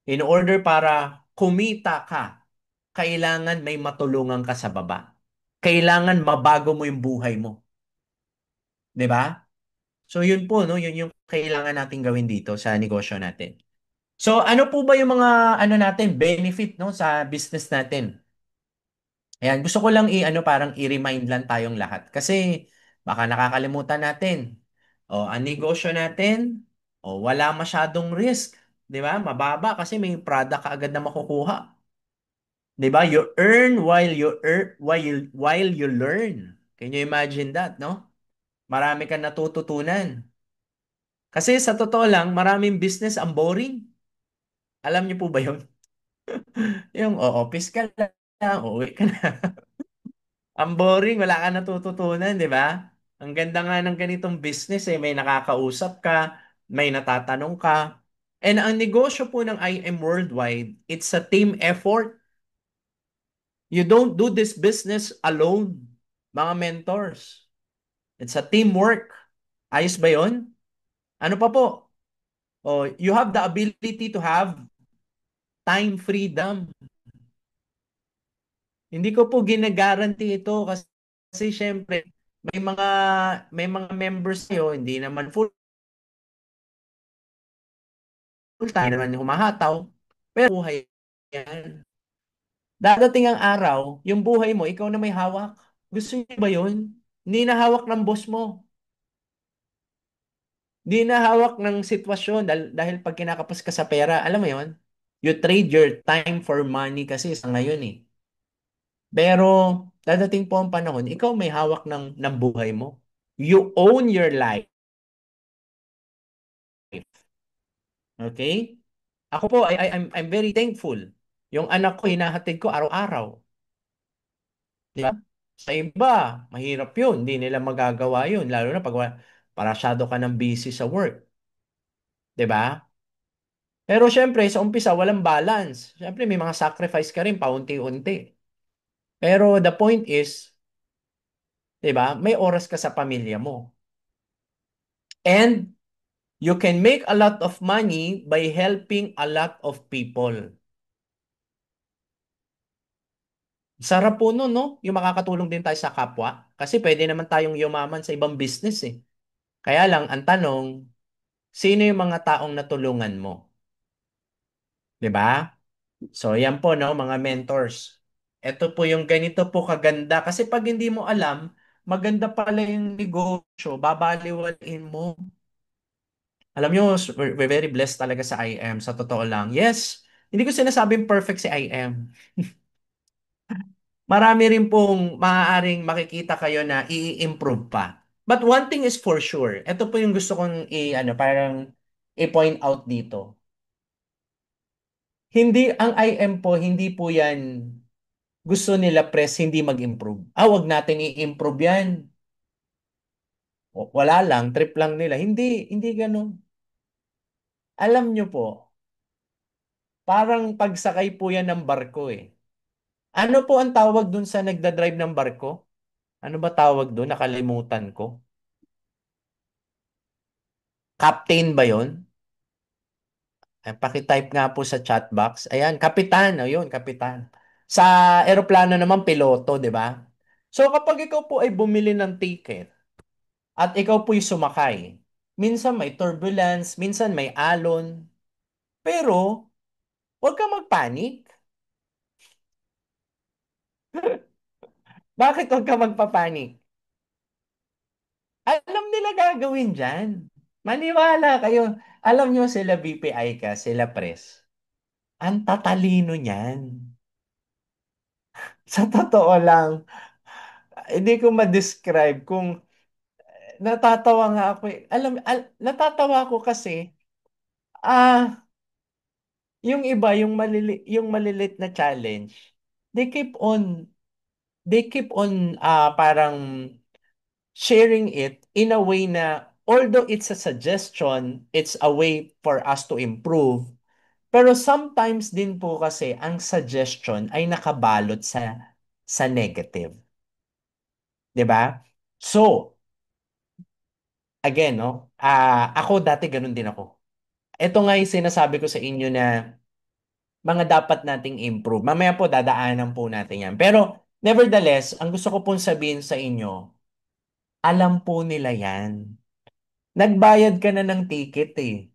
in order para kumita ka, kailangan may matulungan ka sa baba. Kailangan mabago mo yung buhay mo. 'Di ba? So yun po, no? Yun yung kailangan natin gawin dito sa negosyo natin. So ano po ba yung mga ano natin, benefit no sa business natin? Ayan, gusto ko lang i-ano parang i-remind lang tayong lahat kasi baka nakakalimutan natin. O, ang negosyo natin, o wala masyadong risk, 'di ba? Mababa kasi may product ka agad na makukuha. 'Di ba? You earn while you learn. Can you imagine that, no? Marami kang natututunan. Kasi sa totoo lang, maraming business ang boring. Alam niyo po ba 'yun? Yung office ka lang, uuwi ka na. Ang boring, wala ka natututunan, 'di ba? Ang ganda nga ng ganitong business eh, may nakakausap ka, may natatanong ka. And ang negosyo po ng IM Worldwide, it's a team effort. You don't do this business alone, mga mentors. It's a teamwork. Ayos ba yon? Ano pa po? Oh, you have the ability to have time freedom. Hindi ko po gina-guarantee ito kasi syempre may mga may mga members kayo hindi naman full time naman humahataw pero buhay yan. Dadating ang araw, yung buhay mo ikaw na may hawak. Gusto niyo ba 'yun? Hindi na hawak ng boss mo. Hindi na hawak ng sitwasyon dahil pag kinakapos ka sa pera, alam mo 'yon? You trade your time for money kasi sa ngayon eh. Pero dadating po ang panahon, ikaw may hawak ng buhay mo. You own your life. Okay? Ako po, I'm very thankful. Yung anak ko, hinahatid ko araw-araw. Di ba? Sa iba, mahirap yun. Hindi nila magagawa yun. Lalo na pag parasyado ka ng busy sa work. Di ba? Pero syempre, sa umpisa, walang balance. Syempre, may mga sacrifice ka rin paunti-unti. Pero the point is, di ba, may oras ka sa pamilya mo. And you can make a lot of money by helping a lot of people. Sarap po nun, no? Yung makakatulong din tayo sa kapwa. Kasi pwede naman tayong yumaman sa ibang business eh. Kaya lang, ang tanong, sino yung mga taong natulungan mo? 'Di ba? So, yan po, no, mga mentors. Ito po yung ganito po kaganda. Kasi pag hindi mo alam, maganda pala yung negosyo, babaliwalain mo. Alam nyo, we're very blessed talaga sa IM, sa totoo lang. Yes, hindi ko sinasabing perfect si IM. Marami rin pong maaaring makikita kayo na i-improve pa. But one thing is for sure, ito po yung gusto kong parang i-point out dito. Hindi, ang IM po, hindi po yan gusto nila press hindi mag-improve. Wag natin i-improve yan. Wala lang, trip lang nila. Hindi ganun. Alam nyo po, parang pagsakay po yan ng barko eh. Ano po ang tawag dun sa nagdadrive ng barko? Ano ba tawag dun? Nakalimutan ko. Captain ba yon? Pakitype nga po sa chat box. Ayan, kapitan. Ayun, kapitan. Sa eroplano naman, piloto, di ba? So kapag ikaw po ay bumili ng ticket at ikaw po'y sumakay, minsan may turbulence, minsan may alon, pero huwag kang magpanik. Bakit huwag kang magpapanik? Alam nila gagawin dyan. Maniwala kayo. Alam nyo sila BPI ka, sila press. Ang tatalino niyan. Sa totoo lang, hindi ko ma-describe kung natatawa nga ako eh. Natatawa ako kasi, ah, yung iba, yung malilit na challenge, they keep on, parang sharing it in a way na, although it's a suggestion, it's a way for us to improve, pero sometimes din po kasi ang suggestion ay nakabalot sa negative, 'di ba? So, again, no, ako dati ganun din ako. Ito nga yung sinasabi ko sa inyo na mga dapat nating improve. Mamaya po dadaanan po natin yan. Pero nevertheless, ang gusto ko pong sabihin sa inyo, alam po nila yan. Nagbayad ka na ng ticket eh.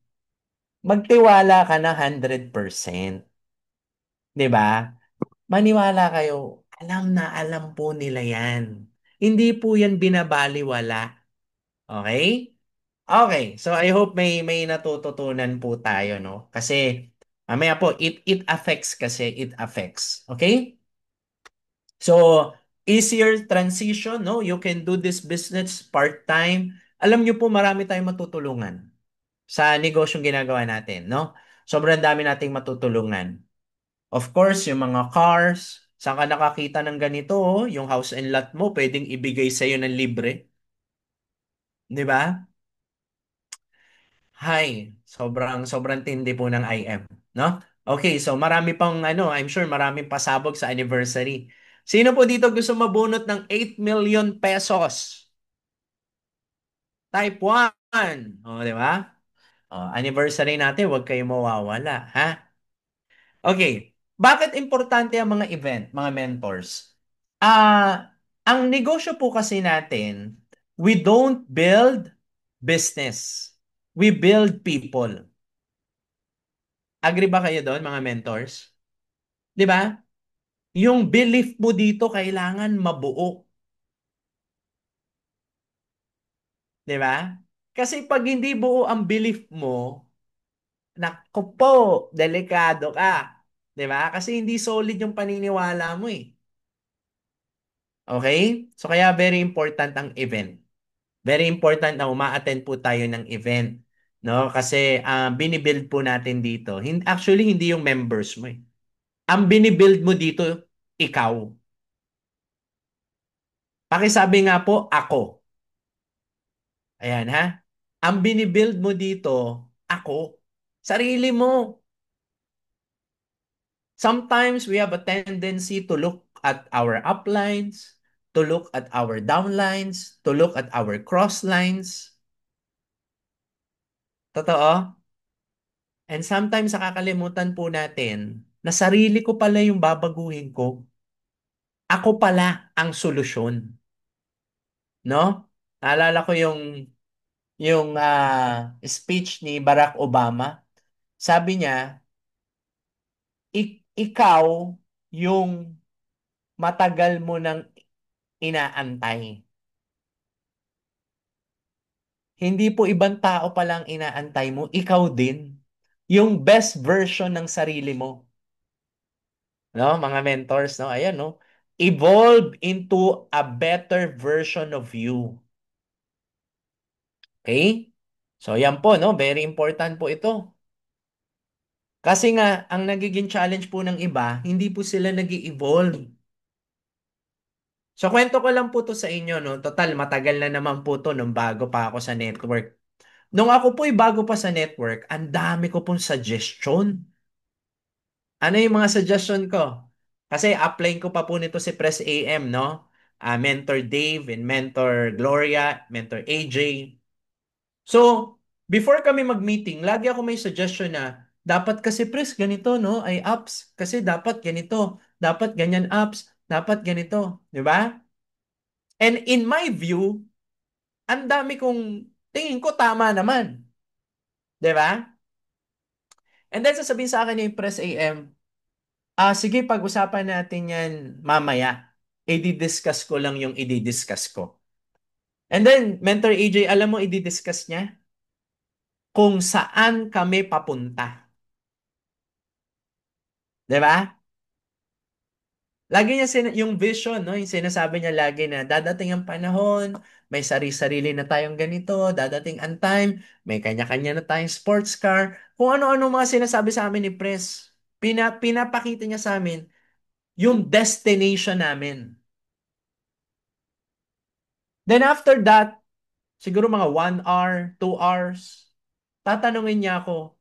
Magtiwala ka na 100%. 'Di ba? Maniwala kayo, alam po nila yan. Hindi po yan binabaliwala. Okay? Okay, so I hope may natututunan po tayo, no? Kasi mamaya po it affects kasi it affects. Okay? So easier transition, no? You can do this business part-time. Alam niyo po marami tayong matutulungan sa negosyong ginagawa natin, no? Sobrang dami nating matutulungan. Of course, yung mga cars, saan ka nakakita ng ganito, oh? Yung house and lot mo, pwedeng ibigay sa'yo ng libre. Di ba? Hi, sobrang tindi po ng IM, no? Okay, so marami pang I'm sure maraming pasabog sa anniversary. Sino po dito gusto mabunot ng 8 million pesos? Type 1. Di ba? Anniversary natin, huwag kayong mawawala, ha? Okay. Bakit importante ang mga event, mga mentors? Ang negosyo po kasi natin, we don't build business. We build people. Agree ba kayo doon, mga mentors? 'Di ba? Yung belief mo dito kailangan mabuo, 'di ba? Kasi pag hindi buo ang belief mo, naku po, delikado ka. 'Di ba? Kasi hindi solid yung paniniwala mo eh. Okay? So kaya very important ang event. Very important na uma-attend po tayo ng event. No? Kasi binibuild po natin dito. Actually, hindi yung members mo eh. Ang binibuild mo dito, ikaw. Pakisabi nga po, ako. Ayan ha. Ang binibuild mo dito, ako. Sarili mo. Sometimes we have a tendency to look at our uplines, to look at our downlines, to look at our crosslines. Totoo? And sometimes nakakalimutan po natin na sarili ko pala yung babaguhin ko. ako pala ang solusyon, no? Naalala ko yung speech ni Barack Obama. Sabi niya, ikaw yung matagal mo nang inaantay. Hindi po ibang tao palang inaantay mo, ikaw din. Yung best version ng sarili mo. No, mga mentors, no? Ayan, no? Evolve into a better version of you. Okay? So, yan po, no? Very important po ito. Kasi nga, ang nagiging challenge po ng iba, hindi po sila nag evolve. So, kwento ko lang po to sa inyo, no? Total, matagal na naman po to nung bago pa ako sa network. Nung ako po'y bago pa sa network, ang dami ko pong suggestion. Ano yung mga suggestion ko? Kasi upline ko pa po nito si Press AM, no? Mentor Dave and Mentor Gloria, Mentor AJ. So, before kami mag-meeting, lagi ako may suggestion na dapat kasi Press ganito, no? Ay apps. Kasi dapat ganito. Dapat ganyan apps. Dapat ganito. Di ba? And in my view, ang dami kong tingin ko tama naman. Di ba? And then sasabihin sa akin ni Press AM, sige, pag-usapan natin yan mamaya. I-discuss ko lang yung i-discuss ko. And then, Mentor AJ, alam mo i-discuss niya? Kung saan kami papunta. 'Di ba? Lagi niya yung vision, no? Yung sinasabi niya lagi na dadating ang panahon, may sarili-sarili na tayong ganito, dadating ang time, may kanya-kanya na tayong sports car. Kung ano-ano mga sinasabi sa amin ni Pres, pinapakita niya sa amin yung destination namin. Then after that, siguro mga 1 hour, 2 hours, tatanungin niya ako,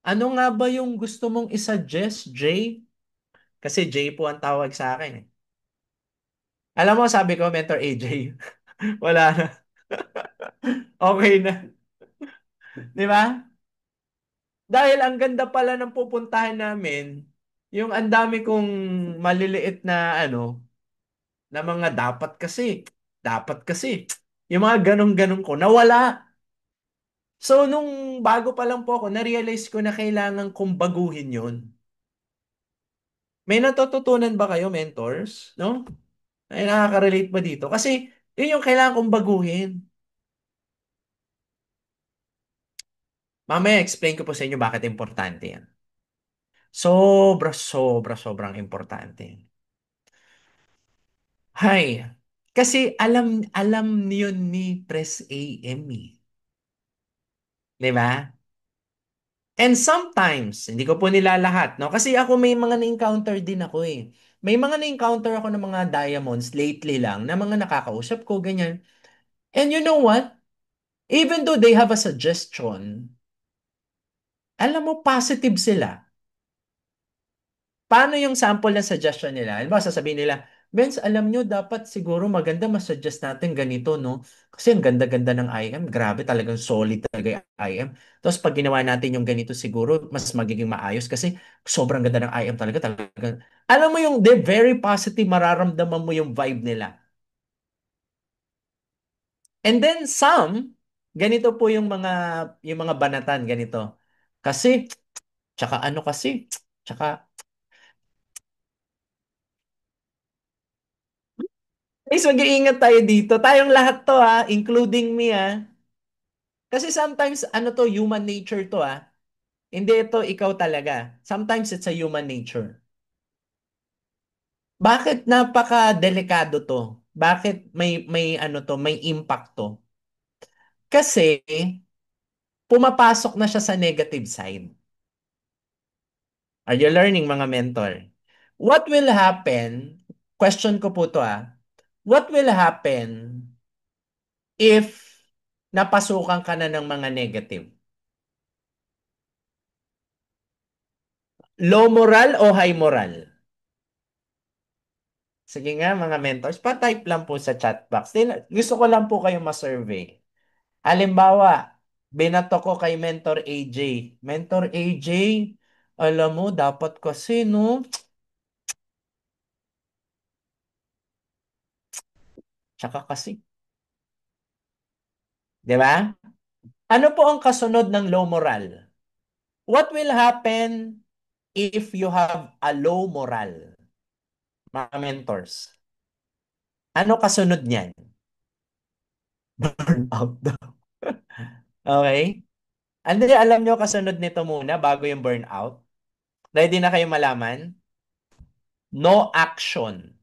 ano nga ba yung gusto mong isuggest, Jay? Kasi Jay po ang tawag sa akin eh. Alam mo, sabi ko, Mentor AJ, wala na. Okay na. Di ba? Dahil ang ganda pala ng pupuntahan namin, yung ang dami kong maliliit na na mga dapat kasi, yung mga ganong-ganon ko, nawala. So, nung bago pa lang po ako, na-realize ko na kailangan kong baguhin yun. May natututunan ba kayo, mentors? No? Ay, nakaka-relate ba dito? Kasi, yun yung kailangan kong baguhin. Mamaya, explain ko po sa inyo bakit importante yan. Sobrang importante. Hay, kasi alam niyo ni Press AM eh. Di ba? And sometimes, hindi ko po nilalahat, no? Kasi ako may mga na-encounter din ako eh. May mga na-encounter ako ng mga diamonds lately lang na mga nakakausap ko, ganyan. And you know what? Even though they have a suggestion, alam mo, positive sila. Paano yung sample ng suggestion nila? Alam mo, sasabihin nila, Benz, alam nyo, dapat siguro maganda mas-suggest natin ganito, no? Kasi ang ganda-ganda ng IM. Grabe, talagang solid talaga yung IM. Tapos pag ginawa natin yung ganito, siguro mas magiging maayos kasi sobrang ganda ng IM talaga. Talaga. Alam mo yung they're very positive, mararamdaman mo yung vibe nila. And then some, ganito po yung mga banatan, ganito. Kasi, tsaka ano kasi, tsaka guys, mag-iingat tayo dito. Tayong lahat to ha, including me ha. Kasi sometimes, ano to, human nature to ha. Hindi ito ikaw talaga. Sometimes it's a human nature. Bakit napaka-delikado to? Bakit may ano to, may impact to? Kasi pumapasok na siya sa negative side. Are you learning mga mentor? What will happen? Question ko po to ah. What will happen if napasukan ka na ng mga negative? Low moral o high moral? Sige nga mga mentors, pa-type lang po sa chat box. Gusto ko lang po kayong ma-survey. Halimbawa, binato ko kay Mentor AJ. Mentor AJ, alam mo, dapat kasi, no? Tsaka kasi, di ba? Ano po ang kasunod ng low moral? What will happen if you have a low moral, mga mentors? Ano kasunod niyan? Burnout daw. Okay? Ano alam nyo kasunod nito muna bago yung burnout? Ready na kayo malaman? No action.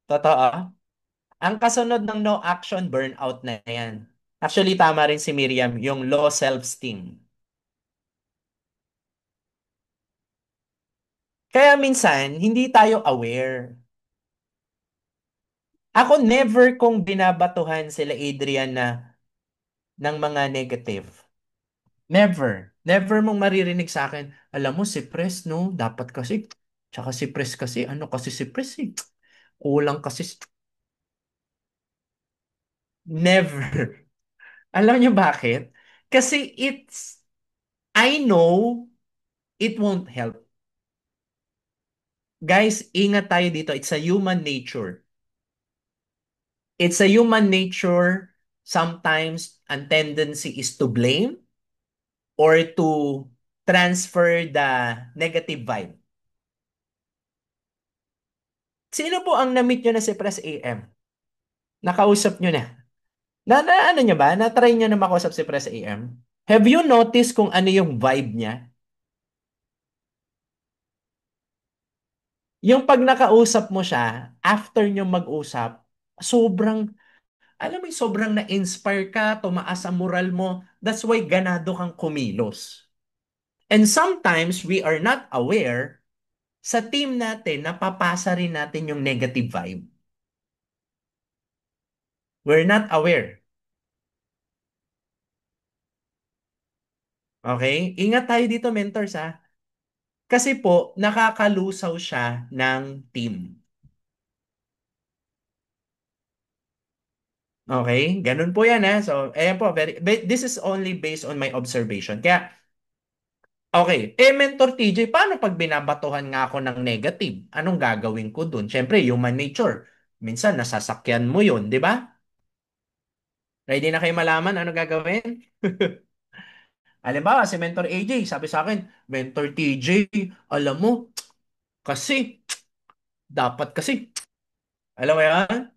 Totoo? Ang kasunod ng no action, burnout na yan. Actually, tama rin si Miriam, yung low self-esteem. Kaya minsan, hindi tayo aware. Ako never kong binabatuhan sila Adrian na ng mga negative. Never. Never mong maririnig sa akin, alam mo si Pres, no? Dapat kasi, tsaka si Pres kasi, ano kasi si Pres eh. Kulang kasi. Never. Alam niyo bakit? Kasi I know it won't help. Guys, ingat tayo dito. It's a human nature. It's a human nature. Sometimes, ang tendency is to blame or to transfer the negative vibe. Sino po ang na-meet nyo na si Press AM? Nakausap nyo na. Ano nyo ba? Na-try nyo na makausap si Press AM? Have you noticed kung ano yung vibe niya? Yung pag nakausap mo siya, after nyo mag-usap, sobrang, alam mo yung sobrang na-inspire ka, tumaas ang moral mo. That's why ganado kang kumilos. And sometimes we are not aware sa team natin, napapasa rin natin yung negative vibe. We're not aware. Okay? Ingat tayo dito, mentors, ha? Kasi po, nakakalusaw siya ng team. Okay? Ganun po yan, ha? So, ayan po, this is only based on my observation. Kaya, okay, Mentor TJ, paano pag binabatuhan nga ako ng negative? Anong gagawin ko dun? Siyempre, human nature. Minsan, nasasakyan mo yun, di ba? Ready na kayo malaman ano gagawin? Halimbawa, si Mentor AJ, sabi sa akin, Mentor TJ, alam mo, kasi, dapat kasi, alam mo yan?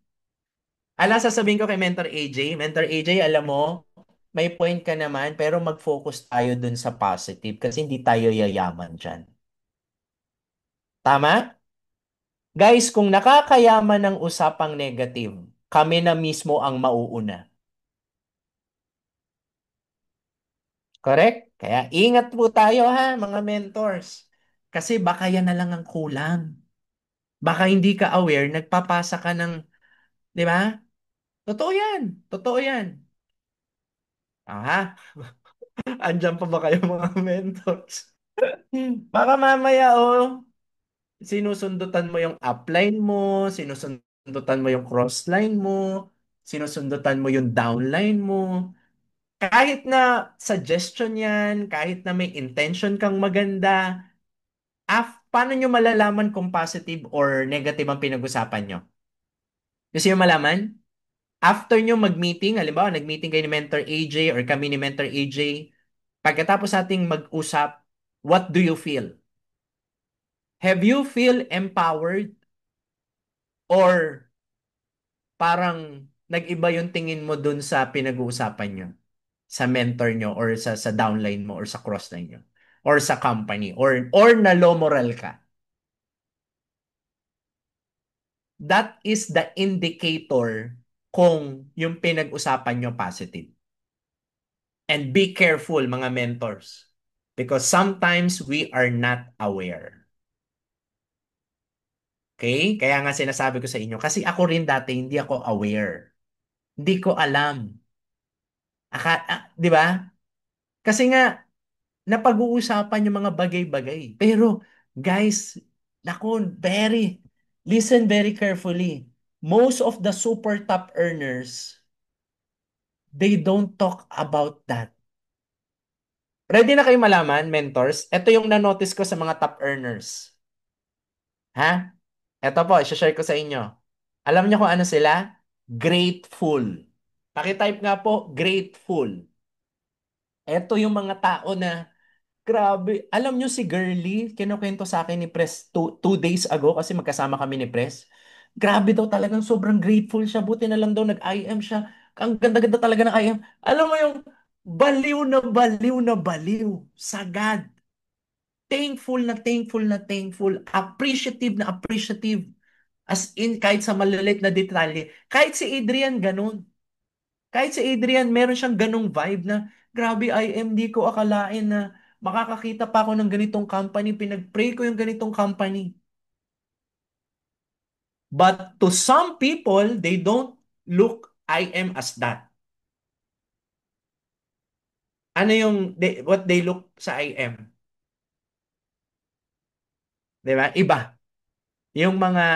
Alam, sasabihin ko kay Mentor AJ, Mentor AJ, alam mo, may point ka naman, pero mag-focus tayo dun sa positive kasi hindi tayo yayaman dyan. Tama? Guys, kung nakakayaman ng usapang negative, kami na mismo ang mauuna. Correct? Kaya ingat po tayo ha, mga mentors. Kasi baka yan na lang ang kulang. Baka hindi ka aware, nagpapasa ka ng, di ba? Totoo yan. Totoo yan. Aha, andyan pa ba kayo mga mentors? Baka mamaya, oh, sinusundutan mo yung upline mo, sinusundutan mo yung crossline mo, sinusundutan mo yung downline mo. Kahit na suggestion yan, kahit na may intention kang maganda, paano nyo malalaman kung positive or negative ang pinag-usapan nyo? Gusto nyo malaman? After nyo mag-meeting, halimbawa, nag-meeting kayo ni Mentor AJ or kami ni Mentor AJ, pagkatapos nating mag-usap, what do you feel? Have you feel empowered or parang nag-iba yung tingin mo dun sa pinag-uusapan nyo? Sa mentor nyo or sa downline mo or sa crossline nyo? Or sa company? Or na low moral ka? That is the indicator kung yung pinag-usapan nyo positive. And be careful, mga mentors. Because sometimes we are not aware. Okay? Kaya nga sinasabi ko sa inyo, kasi ako rin dati hindi ako aware. Hindi ko alam. Di ba? Kasi nga, napag-uusapan yung mga bagay-bagay. Pero, guys, naku, listen very carefully. Most of the super top earners, they don't talk about that. Ready na kayo malaman, mentors? Ito yung na-notice ko sa mga top earners. Ha? Eto po, share ko sa inyo. Alam niyo kung ano sila? Grateful. Pakitype nga po, grateful. Eto yung mga tao na, grabe. Alam niyo si Girly, kinukwento sa akin ni Press 2 days ago kasi magkasama kami ni Press. Grabe daw talagang sobrang grateful siya. Buti na lang daw nag-IM siya. Ang ganda-ganda talaga ng IM. Alam mo yung baliw na baliw na baliw. Sagad. Thankful na thankful na thankful. Appreciative na appreciative. As in, kahit sa maliliit na detalye. Kahit si Adrian, ganun. Kahit si Adrian, meron siyang ganung vibe na, grabe, IMD ko akalain na makakakita pa ako ng ganitong company. Pinag-pray ko yung ganitong company. But to some people, they don't look IM as that. Ano yung, what they look sa IM? Di ba? Iba. Yung mga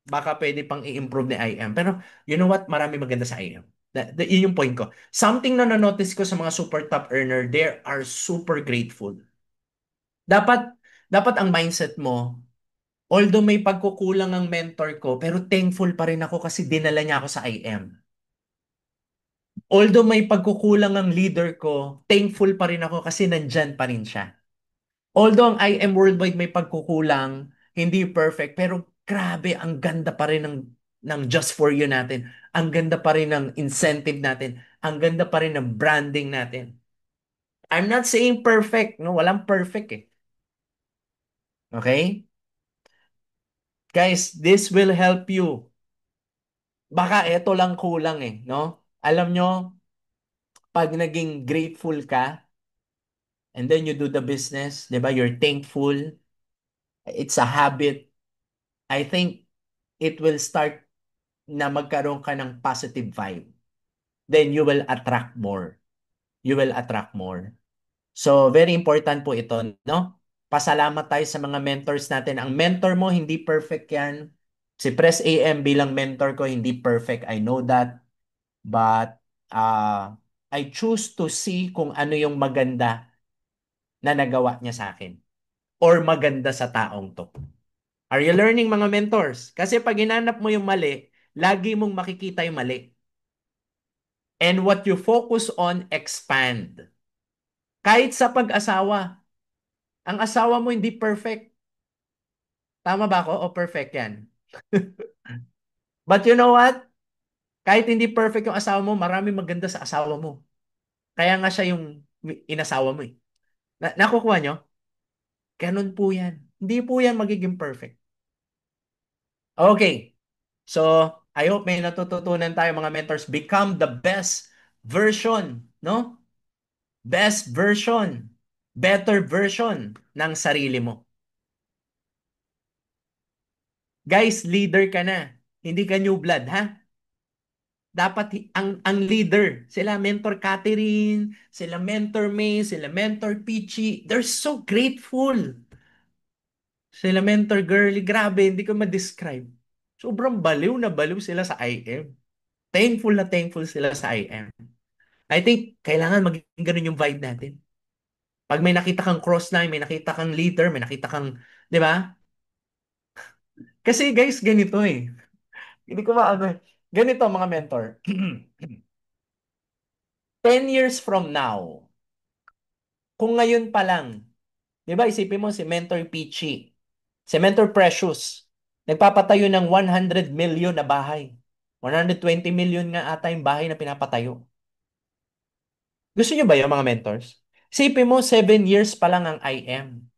baka pwede pang i-improve ni IM. Pero you know what? Marami maganda sa IM. Yun yung point ko. Something na na-notice ko sa mga super top earner, they are super grateful. Dapat dapat ang mindset mo, although may pagkukulang ang mentor ko, pero thankful pa rin ako kasi dinala niya ako sa IM. Although may pagkukulang ang leader ko, thankful pa rin ako kasi nandyan pa rin siya. Although ang IM Worldwide may pagkukulang, hindi perfect, pero grabe, ang ganda pa rin ng Just For You natin. Ang ganda pa rin ng incentive natin. Ang ganda pa rin ng branding natin. I'm not saying perfect, no? Walang perfect eh. Okay? Guys, this will help you. Baka eto lang kulang eh, no? Alam nyo, pag naging grateful ka, and then you do the business, di ba? You're thankful. It's a habit. I think it will start na magkaroon ka ng positive vibe. Then you will attract more. You will attract more. So, very important po ito, no? Pasalamat tayo sa mga mentors natin. Ang mentor mo, hindi perfect yan. Si Press AM bilang mentor ko, hindi perfect. I know that. But I choose to see kung ano yung maganda na nagawa niya sa akin or maganda sa taong to. Are you learning mga mentors? Kasi pag hinanap mo yung mali, lagi mong makikita yung mali. And what you focus on, expand. Kahit sa pag-asawa, ang asawa mo hindi perfect. Tama ba ako? O perfect yan? But you know what? Kahit hindi perfect yung asawa mo, marami maganda sa asawa mo. Kaya nga siya yung inasawa mo eh. Nakukuha nyo? Ganun po yan. Hindi po yan magiging perfect. Okay. So, I hope may natututunan tayo mga mentors. Become the best version, no? Best version. Better version ng sarili mo. Guys, leader ka na. Hindi ka new blood, ha? Dapat ang leader, sila mentor Catherine, sila mentor May, sila mentor Peachy, they're so grateful. Sila mentor Girly, grabe, hindi ko ma-describe. Sobrang baliw na baliw sila sa IM. Thankful na thankful sila sa IM. I think kailangan maging ganun yung vibe natin. Pag may nakita kang crossline, may nakita kang leader, may nakita kang, di ba? Kasi guys, ganito eh. Hindi ko maano eh. Ganito mga mentor. 10 years from now, kung ngayon pa lang, di ba isipin mo si Mentor Peachy, si Mentor Precious, nagpapatayo ng 100 million na bahay. 120 million nga ata yung bahay na pinapatayo. Gusto nyo ba yung mga mentors? Isipin mo, 7 years pa lang ang IM.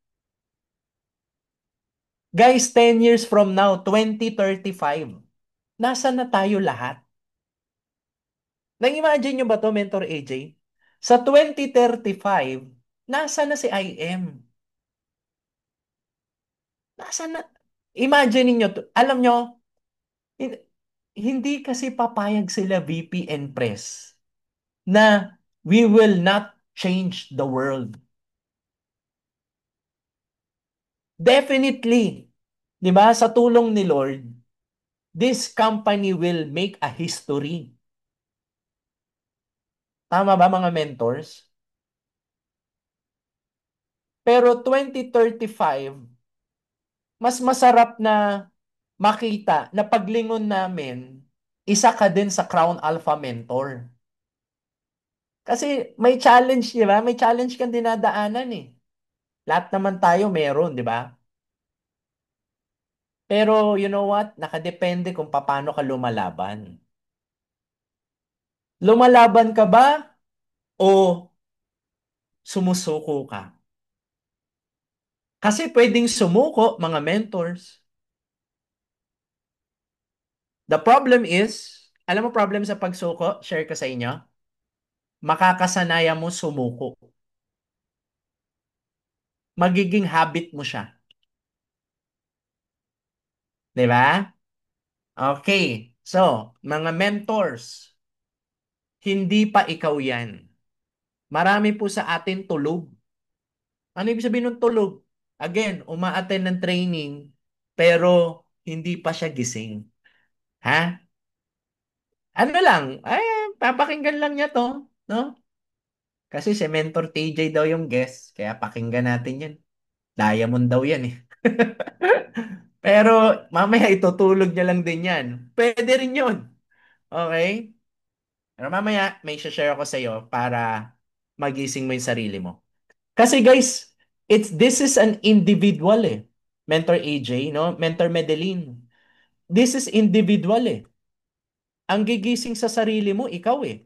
Guys, 10 years from now, 2035, nasa na tayo lahat? Nang-imagine nyo ba to, Mentor AJ? Sa 2035, nasa na si IM? Nasa na? Imagine niyo to. Alam nyo, hin- hindi kasi papayag sila VP and Press na we will not change the world. Definitely, 'di ba? Sa tulong ni Lord, this company will make a history. Tama ba mga mentors? Pero 2035, mas masarap na makita na paglingon namin, isa ka din sa Crown Alpha Mentor. Kasi may challenge, di ba? May challenge kang dinadaanan eh. Lahat naman tayo meron, di ba? Pero you know what? Nakadepende kung paano ka lumalaban. Lumalaban ka ba o sumusuko ka? Kasi pwedeng sumuko, mga mentors. The problem is, alam mo problem sa pagsuko? Share ko sa inyo. Makakasanayan mo sumuko. Magiging habit mo siya. Di ba? Okay. So, mga mentors, hindi pa ikaw yan. Marami po sa atin tulog. Ano ibig sabihin ng tulog? Again, uma-attend ng training, pero hindi pa siya gising. Ha? Ano lang, ay, papakinggan lang niya to, no? Kasi si Mentor TJ daw yung guest, kaya pakinggan natin yan. Diamond daw yan eh. Pero mamaya itutulog niya lang din yan. Pwede rin yun. Okay? Pero mamaya may share ako sa iyo para magising mo yung sarili mo. Kasi guys, this is an individual eh. Mentor AJ, no? Mentor Medellin. This is individual eh. Ang gigising sa sarili mo, ikaw eh.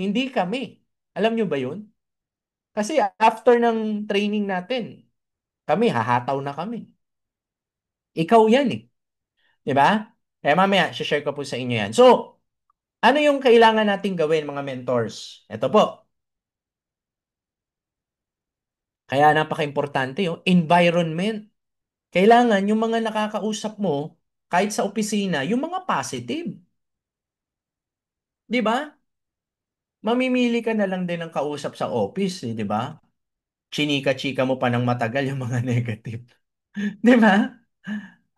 Hindi kami. Alam nyo ba yun? Kasi after ng training natin, kami, hahataw na kami. Ikaw yan eh. Di ba? Kaya mamaya, share ko po sa inyo yan. So, ano yung kailangan nating gawin mga mentors? Ito po. Kaya napaka-importante yung environment. Kailangan yung mga nakakausap mo, kahit sa opisina, yung mga positive. Di ba? Mamimili ka na lang din ng kausap sa office, eh, di ba? Chinika-chika mo pa ng matagal yung mga negative. Di ba?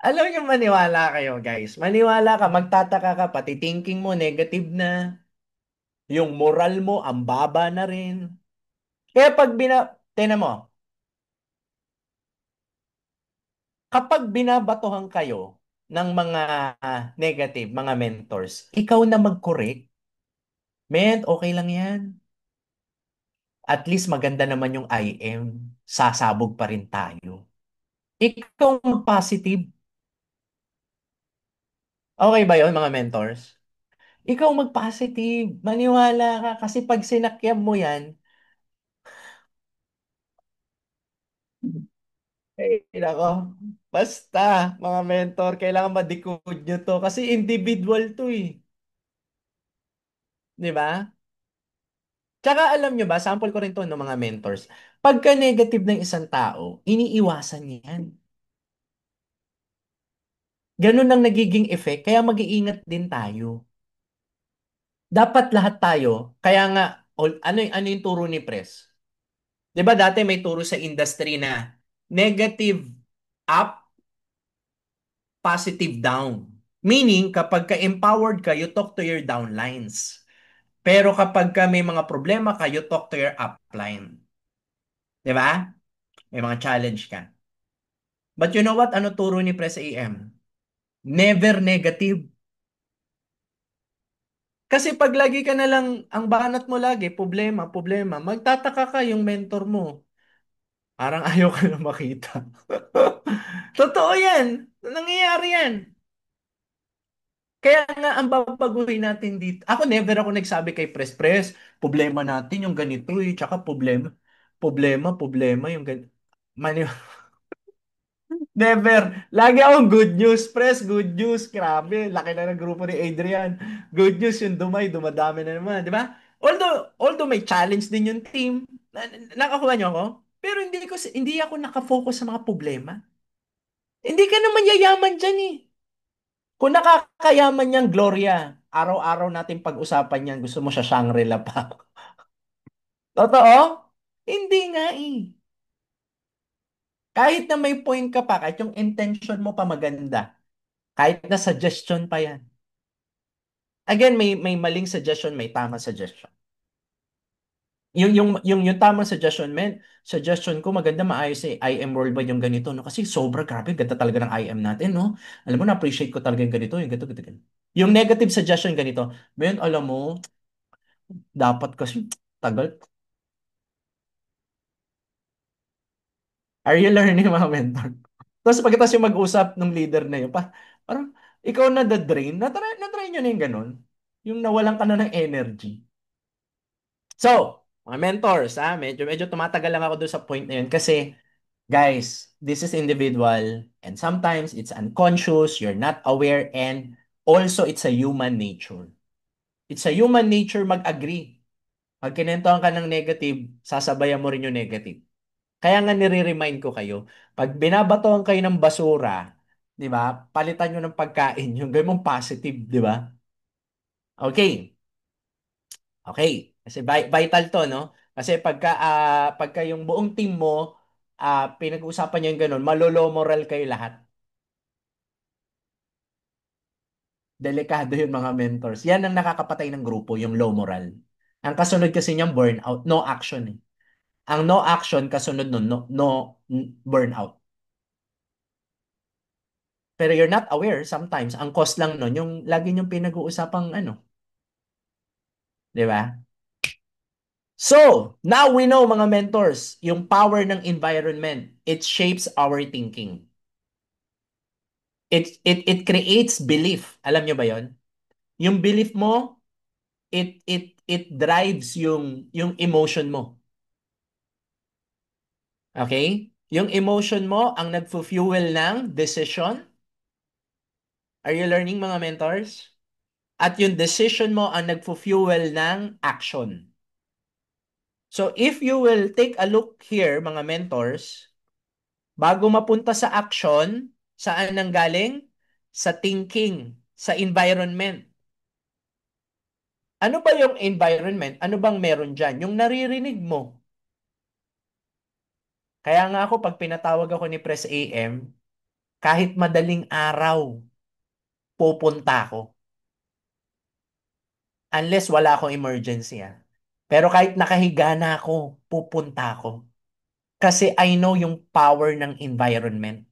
Alam niyo, maniwala kayo, guys. Maniwala ka, magtataka ka, pati thinking mo negative na. Yung moral mo, ang baba na rin. Kaya Tingnan mo, kapag binabatuhan kayo ng mga negative, mga mentors, ikaw na mag-correct. Men, okay lang yan. At least maganda naman yung IM. Sasabog pa rin tayo. Ikaw mag-positive. Okay ba yon mga mentors? Ikaw mag-positive. Maniwala ka. Kasi pag sinakyam mo yan, nako. Basta, mga mentor, kailangan ma-decode nyo to. Kasi individual to eh. Di ba? Tsaka alam nyo ba, sample ko rin to ng mga mentors. Pagka negative ng isang tao, iniiwasan niya yan. Ganun ang nagiging effect, kaya mag-iingat din tayo. Dapat lahat tayo, kaya nga, ano yung turo ni Pres? 'Di ba dati may turo sa industry na negative up, positive down. Meaning, kapag ka-empowered ka, you talk to your downlines. Pero kapag ka may mga problema ka, you talk to your upline. 'Di ba? May mga challenge ka. But you know what? Ano turo ni Pres AM? Never negative. Kasi pag lagi ka na lang, ang banat mo lagi, problema, problema, magtataka ka yung mentor mo. Parang ayaw ka na makita. Totoo yan. Nangyayari yan. Kaya nga ang babaguhin natin dito. Ako never ako nagsabi kay Pres, problema natin yung ganito eh. Tsaka problema yung ganito. Mani Never. Lagi akong good news, Pres, good news. Grabe, laki na ng grupo ni Adrian. Good news yung dumadami na naman, di ba? Although may challenge din yung team, nakakuha niyo ako, pero hindi ako nakafocus sa mga problema. Hindi ka naman yayaman dyan eh. Kung nakakayaman niyang Gloria, araw-araw natin pag-usapan yan, gusto mo siya Shangri-La pa. Totoo? Hindi nga eh. Kahit na may point ka pa, kahit yung intention mo pa maganda, kahit na suggestion pa yan. Again, may maling suggestion, may tamang suggestion. yung tamang suggestion, men. Suggestion ko maganda maayos eh. IM worldwide yung ganito, no? Kasi sobra grabe, ganda talaga ng IM natin, no? Alam mo, na-appreciate ko talaga yung ganito, yung ganito, ganito, ganito. Yung negative suggestion ganito, men, alam mo, dapat kasi, tagal. Are you learning, mga mentor? Tapos pagkatapos yung mag-usap ng leader na yun, parang, ikaw na the drain, na-try nyo na yung ganun. Yung nawalan ka na ng energy. So, mga mentors, medyo tumatagal lang ako doon sa point na yun kasi, guys, this is individual and sometimes it's unconscious, you're not aware, and also it's a human nature. It's a human nature mag-agree. Pag kinentuhan ka ng negative, sasabayan mo rin yung negative. Kaya nga nire-remind ko kayo, pag binabatohan kayo ng basura, di ba, palitan nyo ng pagkain, yung gawin mong positive, di ba? Okay. Okay, kasi vital to, no? Kasi pagka yung buong team mo pinag-uusapan niyo yung ganun, malolo moral kayo lahat. Delikado yun mga mentors. Yan ang nakakapatay ng grupo, yung low moral. Ang kasunod kasi niyang burnout, no action eh. Ang no action kasunod nun, burnout. Pero you're not aware sometimes, ang cause lang nun, yung lagi niyong pinag-uusapang ano, di ba? So, now we know mga mentors, yung power ng environment, it shapes our thinking. It creates belief. Alam nyo ba yon? Yung belief mo, it drives yung emotion mo. Okay? Yung emotion mo ang nagfu-fuel ng decision. Are you learning mga mentors? At yung decision mo ang nagfu-fuel ng action. So if you will take a look here mga mentors, bago mapunta sa action, saan nang galing? Sa thinking, sa environment. Ano ba yung environment? Ano bang meron dyan? Yung naririnig mo. Kaya nga ako, pag pinatawag ako ni Press AM, kahit madaling araw, pupunta ako. Unless wala akong emergency, ah. Pero kahit nakahiga na ako, pupunta ako. Kasi I know yung power ng environment.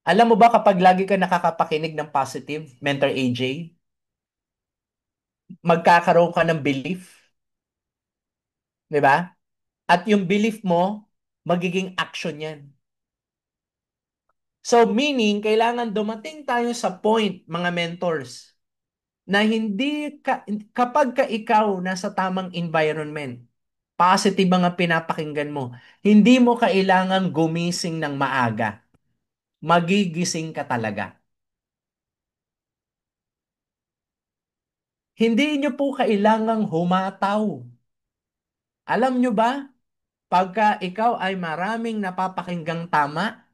Alam mo ba kapag lagi ka nakakapakinig ng positive, Mentor AJ, magkakaroon ka ng belief, di ba? At yung belief mo, magiging action yan. So meaning, kailangan dumating tayo sa point, mga mentors, na hindi kapag ka ikaw nasa tamang environment, positive ang pinapakinggan mo, hindi mo kailangang gumising ng maaga. Magigising ka talaga. Hindi nyo po kailangang humataw. Alam nyo ba, pagka ikaw ay maraming napapakinggang tama,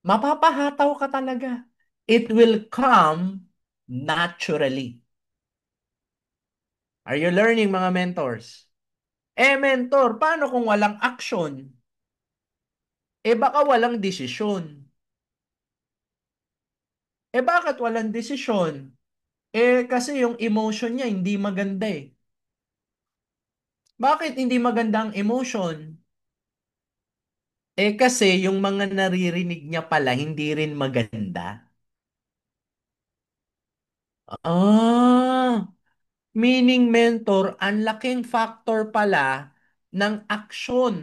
mapapahataw ka talaga. It will come naturally. Are you learning mga mentors? Mentor, paano kung walang action? Baka walang desisyon. Bakit walang desisyon? Kasi yung emotion niya hindi maganda eh. Bakit hindi maganda ang emotion? Kasi yung mga naririnig niya pala hindi rin maganda. Ah, meaning mentor, ang laking factor pala ng action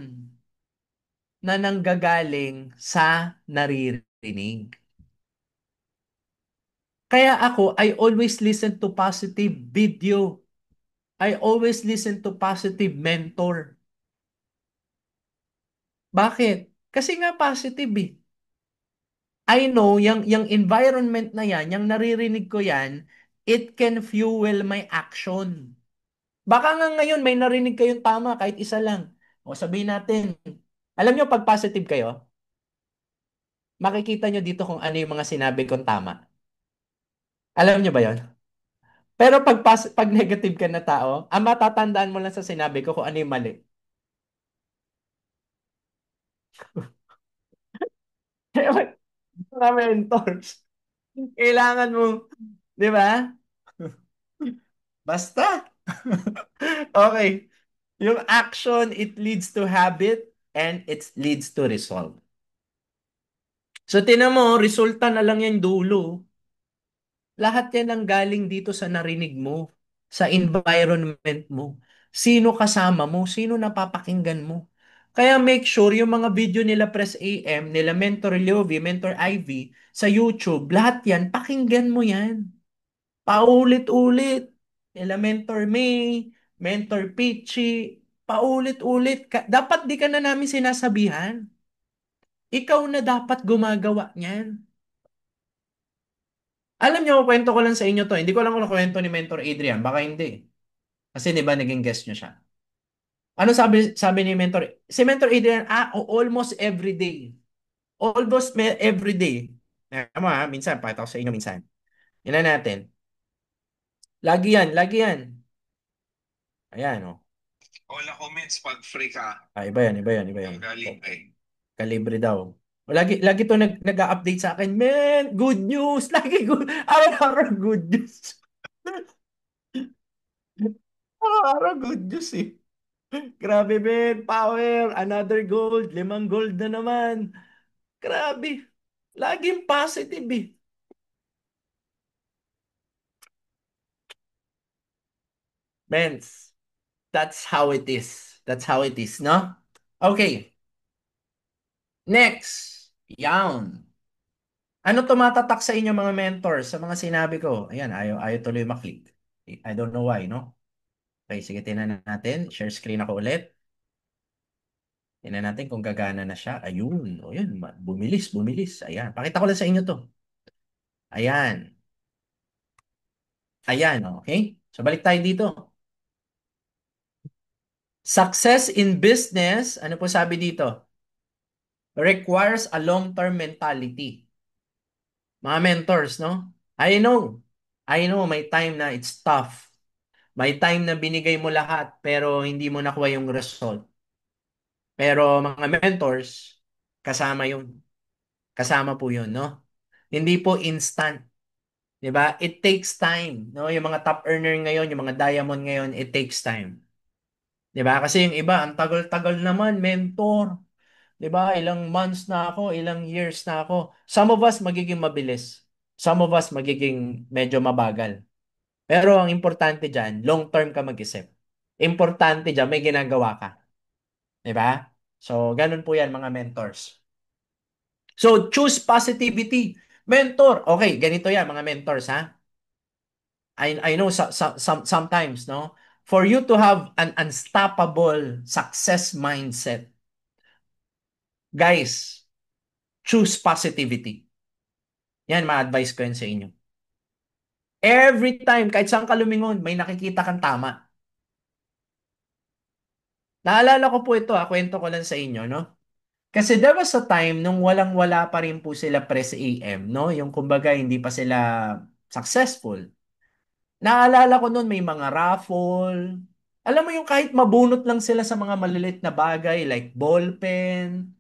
na nanggagaling sa naririnig. Kaya ako, I always listen to positive video. I always listen to positive mentor. Bakit? Kasi nga positive eh. I know, yung environment na yan, yung naririnig ko yan, it can fuel my action. Baka nga ngayon may narinig kayong tama kahit isa lang. O sabihin natin, alam nyo pag positive kayo, makikita nyo dito kung ano yung mga sinabi kong tama. Alam nyo ba yon? Pero pag negative ka na tao, ang matatandaan mo lang sa sinabi ko kung ano yung mali. Kaya mga mentors, kailangan mo, di ba? Basta. Okay. Yung action, it leads to habit and it leads to result. So, tinan mo, resulta na lang yung dulo. Lahat yan ang galing dito sa narinig mo, sa environment mo. Sino kasama mo? Sino napapakinggan mo? Kaya make sure yung mga video nila Press AM, nila Mentor Leovi, Mentor Ivy, sa YouTube, lahat yan, pakinggan mo yan. Paulit-ulit. Nila Mentor May, Mentor Peachy, paulit-ulit. Dapat di ka na namin sinasabihan. Ikaw na dapat gumagawa niyan. Alam niyo, kwento ko lang sa inyo to. Hindi ko lang kung kwento ni Mentor Adrian. Baka hindi. Kasi di ba naging guest niyo siya. Ano sabi ni Mentor? Si Mentor Adrian, almost every day. Almost every day. Tama ha, minsan, pakita ko sa inyo minsan. Yan na natin. Lagi yan. Ayan, oh. Wala comments pag free ka. Iba yan, iba yan, iba yan. Oh, Kalibre. kalibre daw. Lagi to nag-update sa akin. Man, good news. Lagi good. Araw-araw good news. Araw-araw good news eh. Grabe, men. Power. Another gold. 5 gold na naman. Grabe. Laging positive eh. Men, that's how it is. That's how it is, no? Okay. Next. Yan. Ano tumatatak sa inyo mga mentors sa mga sinabi ko? Ayan, ayaw tuloy maklik. I don't know why, no? Okay, sige, tingnan natin. Share screen ako ulit. Tingnan natin kung gagana na siya. Ayun. O yun, bumilis. Ayan. Pakita ko lang sa inyo to. Ayan. Ayan, okay? So, balik tayo dito. Success in business, ano po sabi dito? Requires a long-term mentality. Mga mentors, no? I know. I know, may time na it's tough. May time na binigay mo lahat pero hindi mo nakuha yung result. Pero mga mentors, kasama yun. Kasama po yun, no? Hindi po instant. 'Di ba? It takes time, no? Yung mga top earner ngayon, yung mga diamond ngayon, it takes time. 'Di ba? Kasi yung iba, ang tagal-tagal naman, mentor. 'Di ba? Ilang months na ako, ilang years na ako. Some of us magiging mabilis. Some of us magiging medyo mabagal. Pero ang importante diyan, long term ka mag-isip. Importante diyan, may ginagawa ka. 'Di ba? So, ganun po 'yan mga mentors. So, choose positivity. Mentor. Okay, ganito 'yan mga mentors, ha? I know sometimes, no? For you to have an unstoppable success mindset, guys, choose positivity. Yan, ma-advise ko yan sa inyo. Every time, kahit saan ka lumingon, may nakikita kang tama. Naalala ko po ito, kwento ko lang sa inyo, no? Kasi there was a time nung walang-wala pa rin po sila Press AM, no? Yung kumbaga, hindi pa sila successful. Naalala ko noon may mga raffle. Alam mo yung kahit mabunot lang sila sa mga maliliit na bagay like ballpen,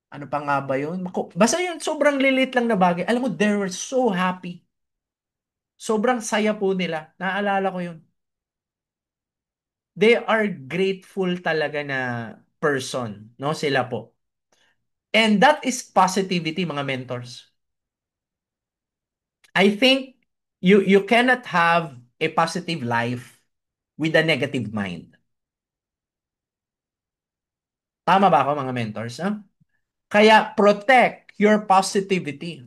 ano pa nga ba yun? Basta yun, sobrang lilit lang na bagay. Alam mo, they were so happy. Sobrang saya po nila. Naalala ko yun. They are grateful talaga na person, no? Sila po. And that is positivity, mga mentors. I think you cannot have a positive life with a negative mind. Tama ba ako, mga mentors? No? Kaya protect your positivity.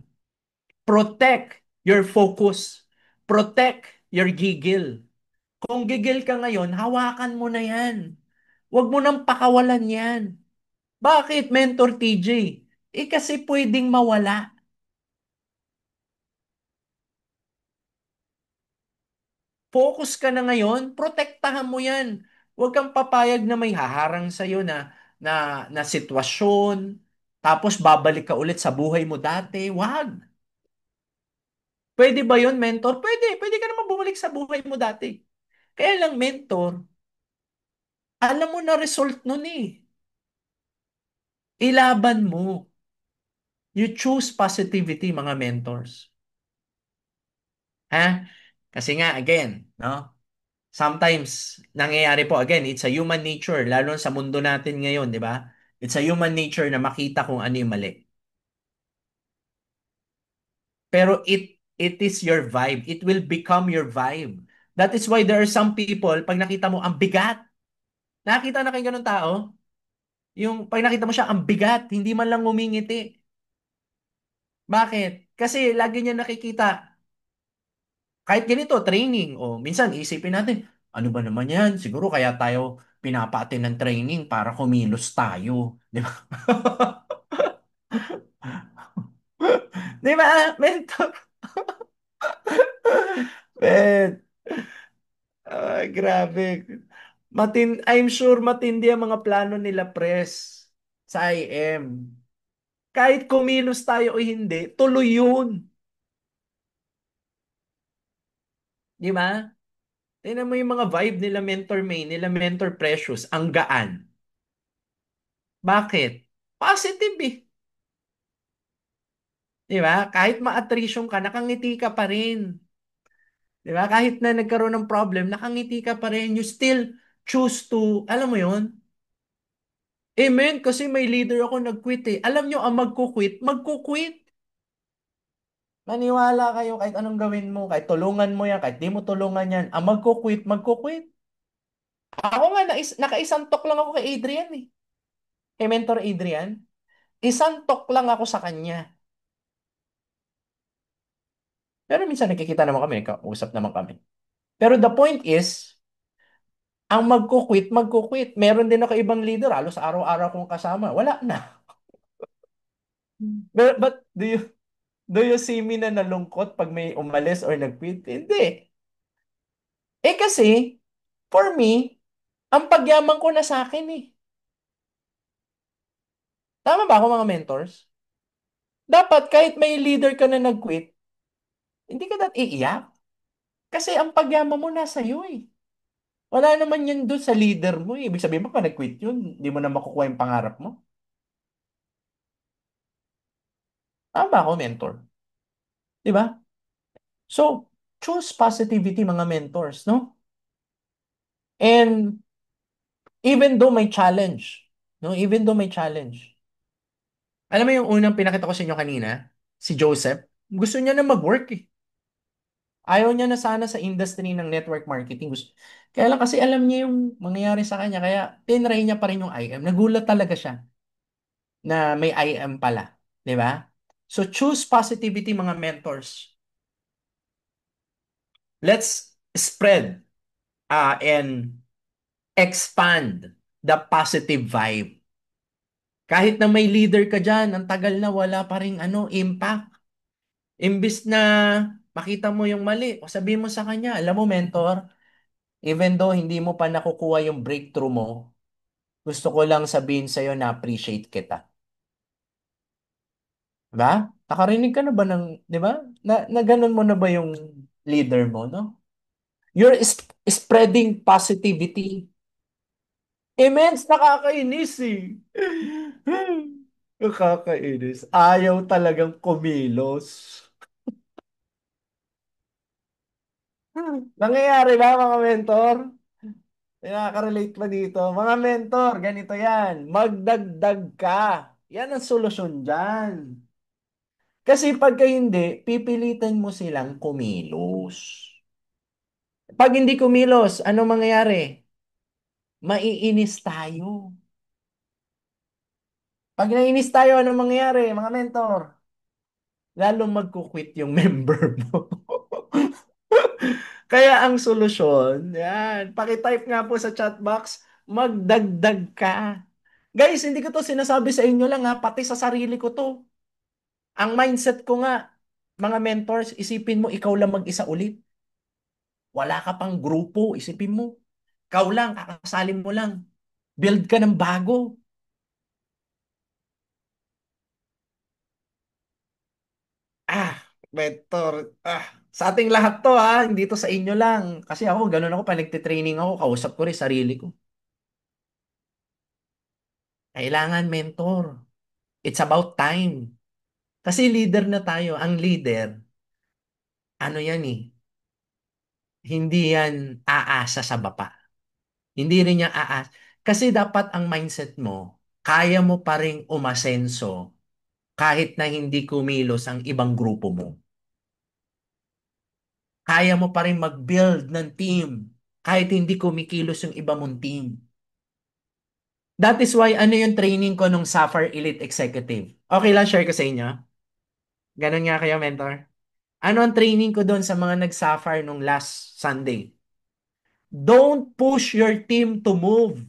Protect your focus. Protect your gigil. Kung gigil ka ngayon, hawakan mo na yan. Huwag mo nang pakawalan yan. Bakit, Mentor TJ? Kasi pwedeng mawala. Focus ka na ngayon, protektahan mo yan. Huwag kang papayag na may haharang sa'yo na, na sitwasyon, tapos babalik ka ulit sa buhay mo dati. Wag. Pwede ba yun, mentor? Pwede. Pwede ka naman bumalik sa buhay mo dati. Kaya lang, mentor, alam mo na result nun eh. Ilaban mo. You choose positivity, mga mentors. Ha? Kasi nga, again, no? Sometimes, nangyayari po, again, it's a human nature, lalo sa mundo natin ngayon, di ba? It's a human nature na makita kung ano yung mali. Pero it is your vibe. It will become your vibe. That is why there are some people, pag nakita mo, ang bigat. Nakita na kayo ganun tao? Yung pag nakita mo siya, ang bigat, hindi man lang ngumingiti. Bakit? Kasi lagi niya nakikita, kahit ganito, training, o minsan isipin natin, ano ba naman yan? Siguro kaya tayo pinapaatin ng training para kumilos tayo. Di ba? Di ba? Mentor. Men, grabe. I'm sure matindi ang mga plano nila, pres, sa IM. Kahit kumilos tayo o hindi, tuloy yun. Di ba? Tingnan mo yung mga vibe nila Mentor May, nila Mentor Precious, ang gaan. Bakit? Positive eh. Di ba? Kahit ma-attrition ka, nakangiti ka pa rin. Di ba? Kahit na nagkaroon ng problem, nakangiti ka pa rin. You still choose to, alam mo yun? Amen, kasi may leader ako nag-quit eh. Alam nyo, ang magkukwit, magkukwit. Maniwala kayo kahit anong gawin mo, kahit tulungan mo yan, kahit di mo tulungan yan, ang magkukwit, magkukwit. Ako nga, nakaisang talk lang ako kay Adrian eh. Kay Mentor Adrian. Isang talk lang ako sa kanya. Pero minsan nakikita naman kami, nagkausap naman kami. Pero the point is, ang magkukwit, magkukwit. Meron din ako ibang leader, halos araw-araw kong kasama. Wala na. But do you see me na nalungkot pag may umalis or nag-quit? Hindi. Eh kasi, for me, ang pagyaman ko na sa akin eh. Tama ba ako mga mentors? Dapat kahit may leader ka na nag-quit, hindi ka dapat iiyak. Kasi ang pagyaman mo nasa iyo eh. Wala naman yun doon sa leader mo eh. Ibig sabihin mo pa nag-quit yun, hindi mo na makukuha yung pangarap mo. Tama ba ako, mentor? Di ba? So, choose positivity mga mentors, no? And even though may challenge, no? Even though may challenge. Alam mo yung unang pinakita ko sa inyo kanina, si Joseph, gusto niya na mag-work eh. Ayaw niya na sana sa industry ng network marketing. Kaya lang kasi alam niya yung mangyayari sa kanya, kaya tinry niya pa rin yung IM. Nagulat talaga siya na may IM pala. Di ba? So choose positivity mga mentors. Let's spread and expand the positive vibe. Kahit na may leader ka dyan, ang tagal na wala pa rin impact. Imbis na makita mo yung mali, o sabihin mo sa kanya, alam mo mentor, even though hindi mo pa nakukuha yung breakthrough mo, gusto ko lang sabihin sa'yo na appreciate kita. Diba? Nakarinig ka na ba ng, di ba? Na ganun mo na ba yung leader mo, no? You're spreading positivity. Immense, nakakainis eh. Nakakainis. Ayaw talagang kumilos. Nangyayari ba mga mentor? Nakaka-relate pa dito. Mga mentor, ganito yan. Magdagdag ka. Yan ang solusyon dyan. Kasi pagka hindi, pipilitan mo silang kumilos. Pag hindi kumilos, ano mangyayari? Maiinis tayo. Pag naiinis tayo, ano mangyayari, mga mentor? Lalong magkukwit yung member mo. Kaya ang solusyon, yan, pakitype nga po sa chat box, magdagdag ka. Guys, hindi ko to sinasabi sa inyo lang ha, pati sa sarili ko to. Ang mindset ko nga, mga mentors, isipin mo ikaw lang mag-isa ulit. Wala ka pang grupo, isipin mo. Ikaw lang, kakasalin mo lang. Build ka ng bago. Ah, mentor. Sa ating lahat to ha, hindi to sa inyo lang. Kasi ako, ganun ako, pag nagtitraining ako, kausap ko rin sarili ko. Kailangan mentor. It's about time. Kasi leader na tayo. Ang leader, ano yan eh, hindi yan aasa sa baba. Hindi rin niya aasa. Kasi dapat ang mindset mo, kaya mo pa rin umasenso kahit na hindi kumilos ang ibang grupo mo. Kaya mo pa rin mag-build ng team kahit hindi kumikilos yung iba mong team. That is why ano yung training ko nung Sapphire Elite Executive. Okay lang, share ko sa inyo. Ganun nga kayo, mentor. Ano ang training ko doon sa mga nag-Sapphire nung last Sunday? Don't push your team to move.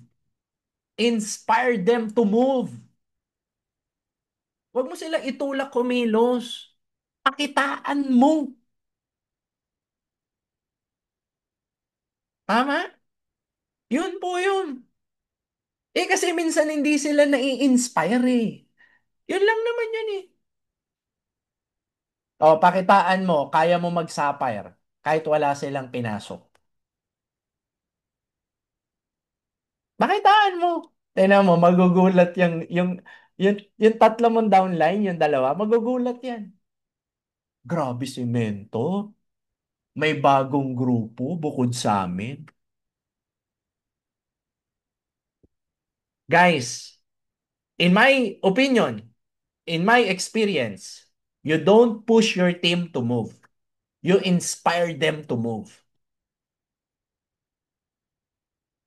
Inspire them to move. Huwag mo sila itulak kumilos. Pakitaan mo. Tama? Yun po yun. Kasi minsan hindi sila nai-inspire eh. Yun lang naman yun eh. O, pakitaan mo, kaya mo mag-sapphire kahit wala silang pinasok. Pakitaan mo. Tingnan mo, magugulat yung tatlo mong downline, yung dalawa, magugulat yan. Grabe si Mento. May bagong grupo bukod sa amin. Guys, in my opinion, in my experience, you don't push your team to move. You inspire them to move.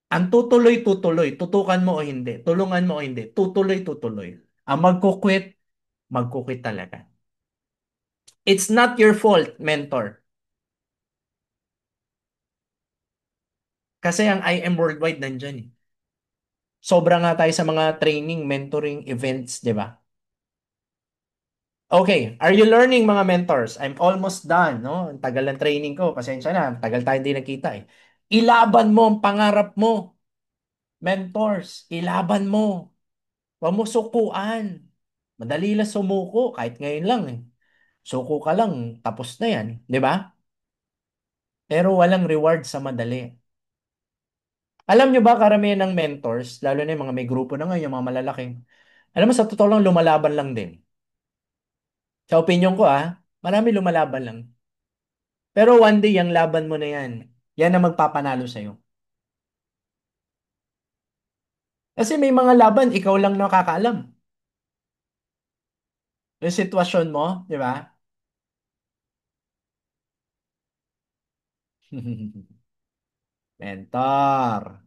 Ang tutuloy-tutuloy, tutukan mo o hindi, tulungan mo o hindi, tutuloy-tutuloy. Ang magkukwit talaga. It's not your fault, mentor. Kasi ang IM Worldwide nandyan eh. Sobra nga tayo sa mga training, mentoring events, di ba? Okay, are you learning mga mentors? I'm almost done, no? Ang tagal ng training ko, pasensya na, tagal tayo hindi nagkita eh. Ilaban mo ang pangarap mo, mentors. Ilaban mo. Huwag mo sukuan. Madali lang sumuko, kahit ngayon lang eh. Suko ka lang, tapos na yan, di ba? Pero walang reward sa madali. Alam nyo ba karamihan ng mentors, lalo na yung mga may grupo na ngayon, yung mga malalaking, alam mo sa totoo lang lumalaban lang din. Sa opinion ko marami lumalaban lang. Pero one day, yung laban mo na yan, yan ang magpapanalo sa'yo. Kasi may mga laban, ikaw lang nakakaalam. Yung sitwasyon mo, di ba? Mentor.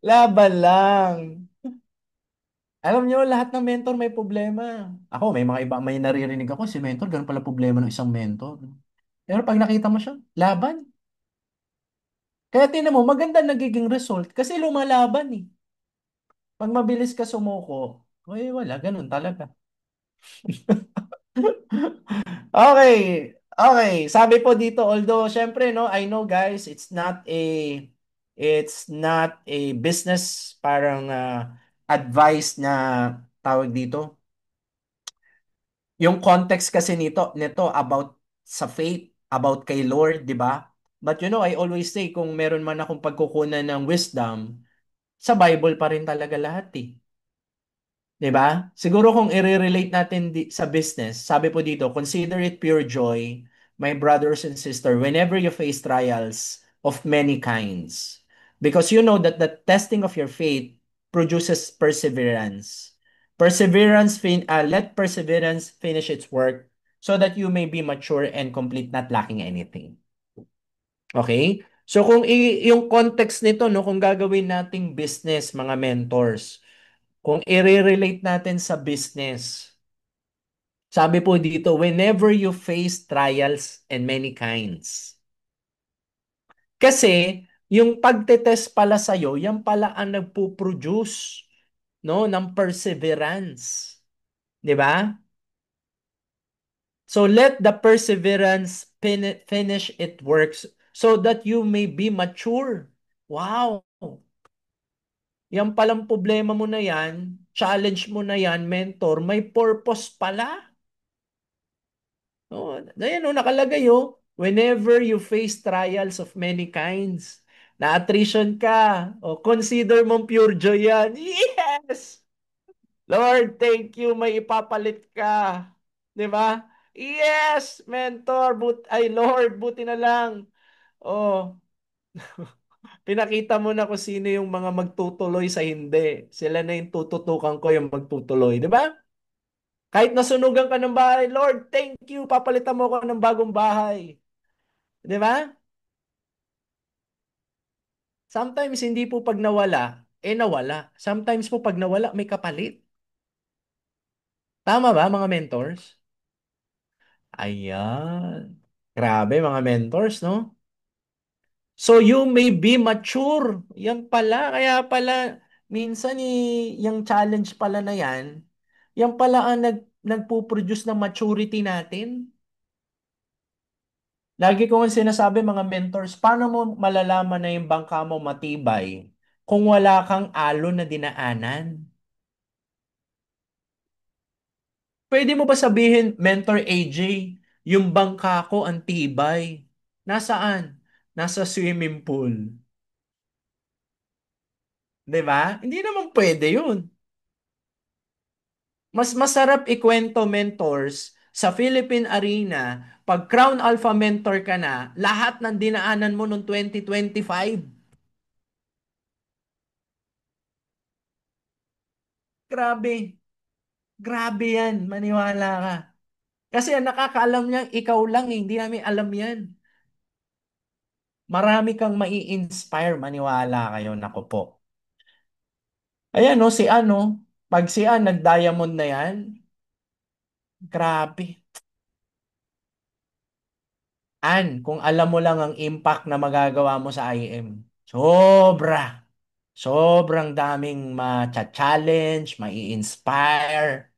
Laban lang. Alam nyo, lahat ng mentor may problema. Ako, may mga iba, may naririnig ako, si mentor, ganun pala problema ng isang mentor. Pero pag nakita mo siya, laban. Kaya tinan mo, maganda nagiging result kasi lumalaban eh. Pag mabilis ka sumuko, wala, ganun talaga. Okay, okay. Sabi po dito, although, syempre, no, I know guys, it's not a business parang advice na tawag dito. Yung context kasi nito about sa faith, about kay Lord, di ba? But you know, I always say, kung meron man akong pagkukunan ng wisdom, sa Bible pa rin talaga lahat eh. 'Di ba? Siguro kung i-relate natin sa business, sabi po dito, consider it pure joy, my brothers and sisters, whenever you face trials of many kinds. Because you know that the testing of your faith produces perseverance. Let perseverance finish its work so that you may be mature and complete, not lacking anything. Okay? So kung yung context nito, no, kung gagawin nating business, mga mentors, kung i-relate natin sa business, sabi po dito, whenever you face trials and many kinds. Kasi, yung pagtetest pala sa'yo, yan pala ang nagpo-produce, no, ng perseverance. Di ba? So, let the perseverance finish its works so that you may be mature. Wow! Yan palang problema mo na yan, challenge mo na yan, mentor, may purpose pala. Oh, ayan oh, nakalagay oh. Whenever you face trials of many kinds, na-attrition ka, o consider mong pure joy yan. Yes! Lord, thank you, may ipapalit ka. Di ba? Yes, mentor, ay Lord, buti na lang. Oh, pinakita mo na kung sino yung mga magtutuloy sa hindi. Sila na yung tututukan ko yung magtutuloy, di ba? Kahit nasunugan ka ng bahay, Lord, thank you, papalitan mo ako ng bagong bahay. Di ba? Sometimes hindi po pag nawala, nawala. Sometimes po pag nawala, may kapalit. Tama ba, mga mentors? Ayan. Grabe, mga mentors, no? So you may be mature. Yan pala. Kaya pala, minsan yung challenge pala na yan pala ang nagpo-produce ng maturity natin. Lagi ko nga sinasabi mga mentors, paano mo malalaman na yung bangka mo matibay kung wala kang alon na dinaanan? Pwede mo ba sabihin, Mentor AJ, yung bangka ko ang tibay? Nasaan? Nasa swimming pool. 'Di ba? Hindi naman pwede yun. Mas masarap ikwento, mentors, sa Philippine Arena, pag Crown Alpha mentor ka na, lahat ng dinaanan mo noong 2025. Grabe. Grabe yan. Maniwala ka. Kasi ang nakakaalam niya, ikaw lang eh. Hindi namin alam yan. Marami kang mai-inspire. Maniwala kayo. Nako po. Ayan no, si ano. Pag si Ann nag-diamond na yan, grabe. Ann, kung alam mo lang ang impact na magagawa mo sa IM. Sobra. Sobrang daming ma-challenge, mai-inspire.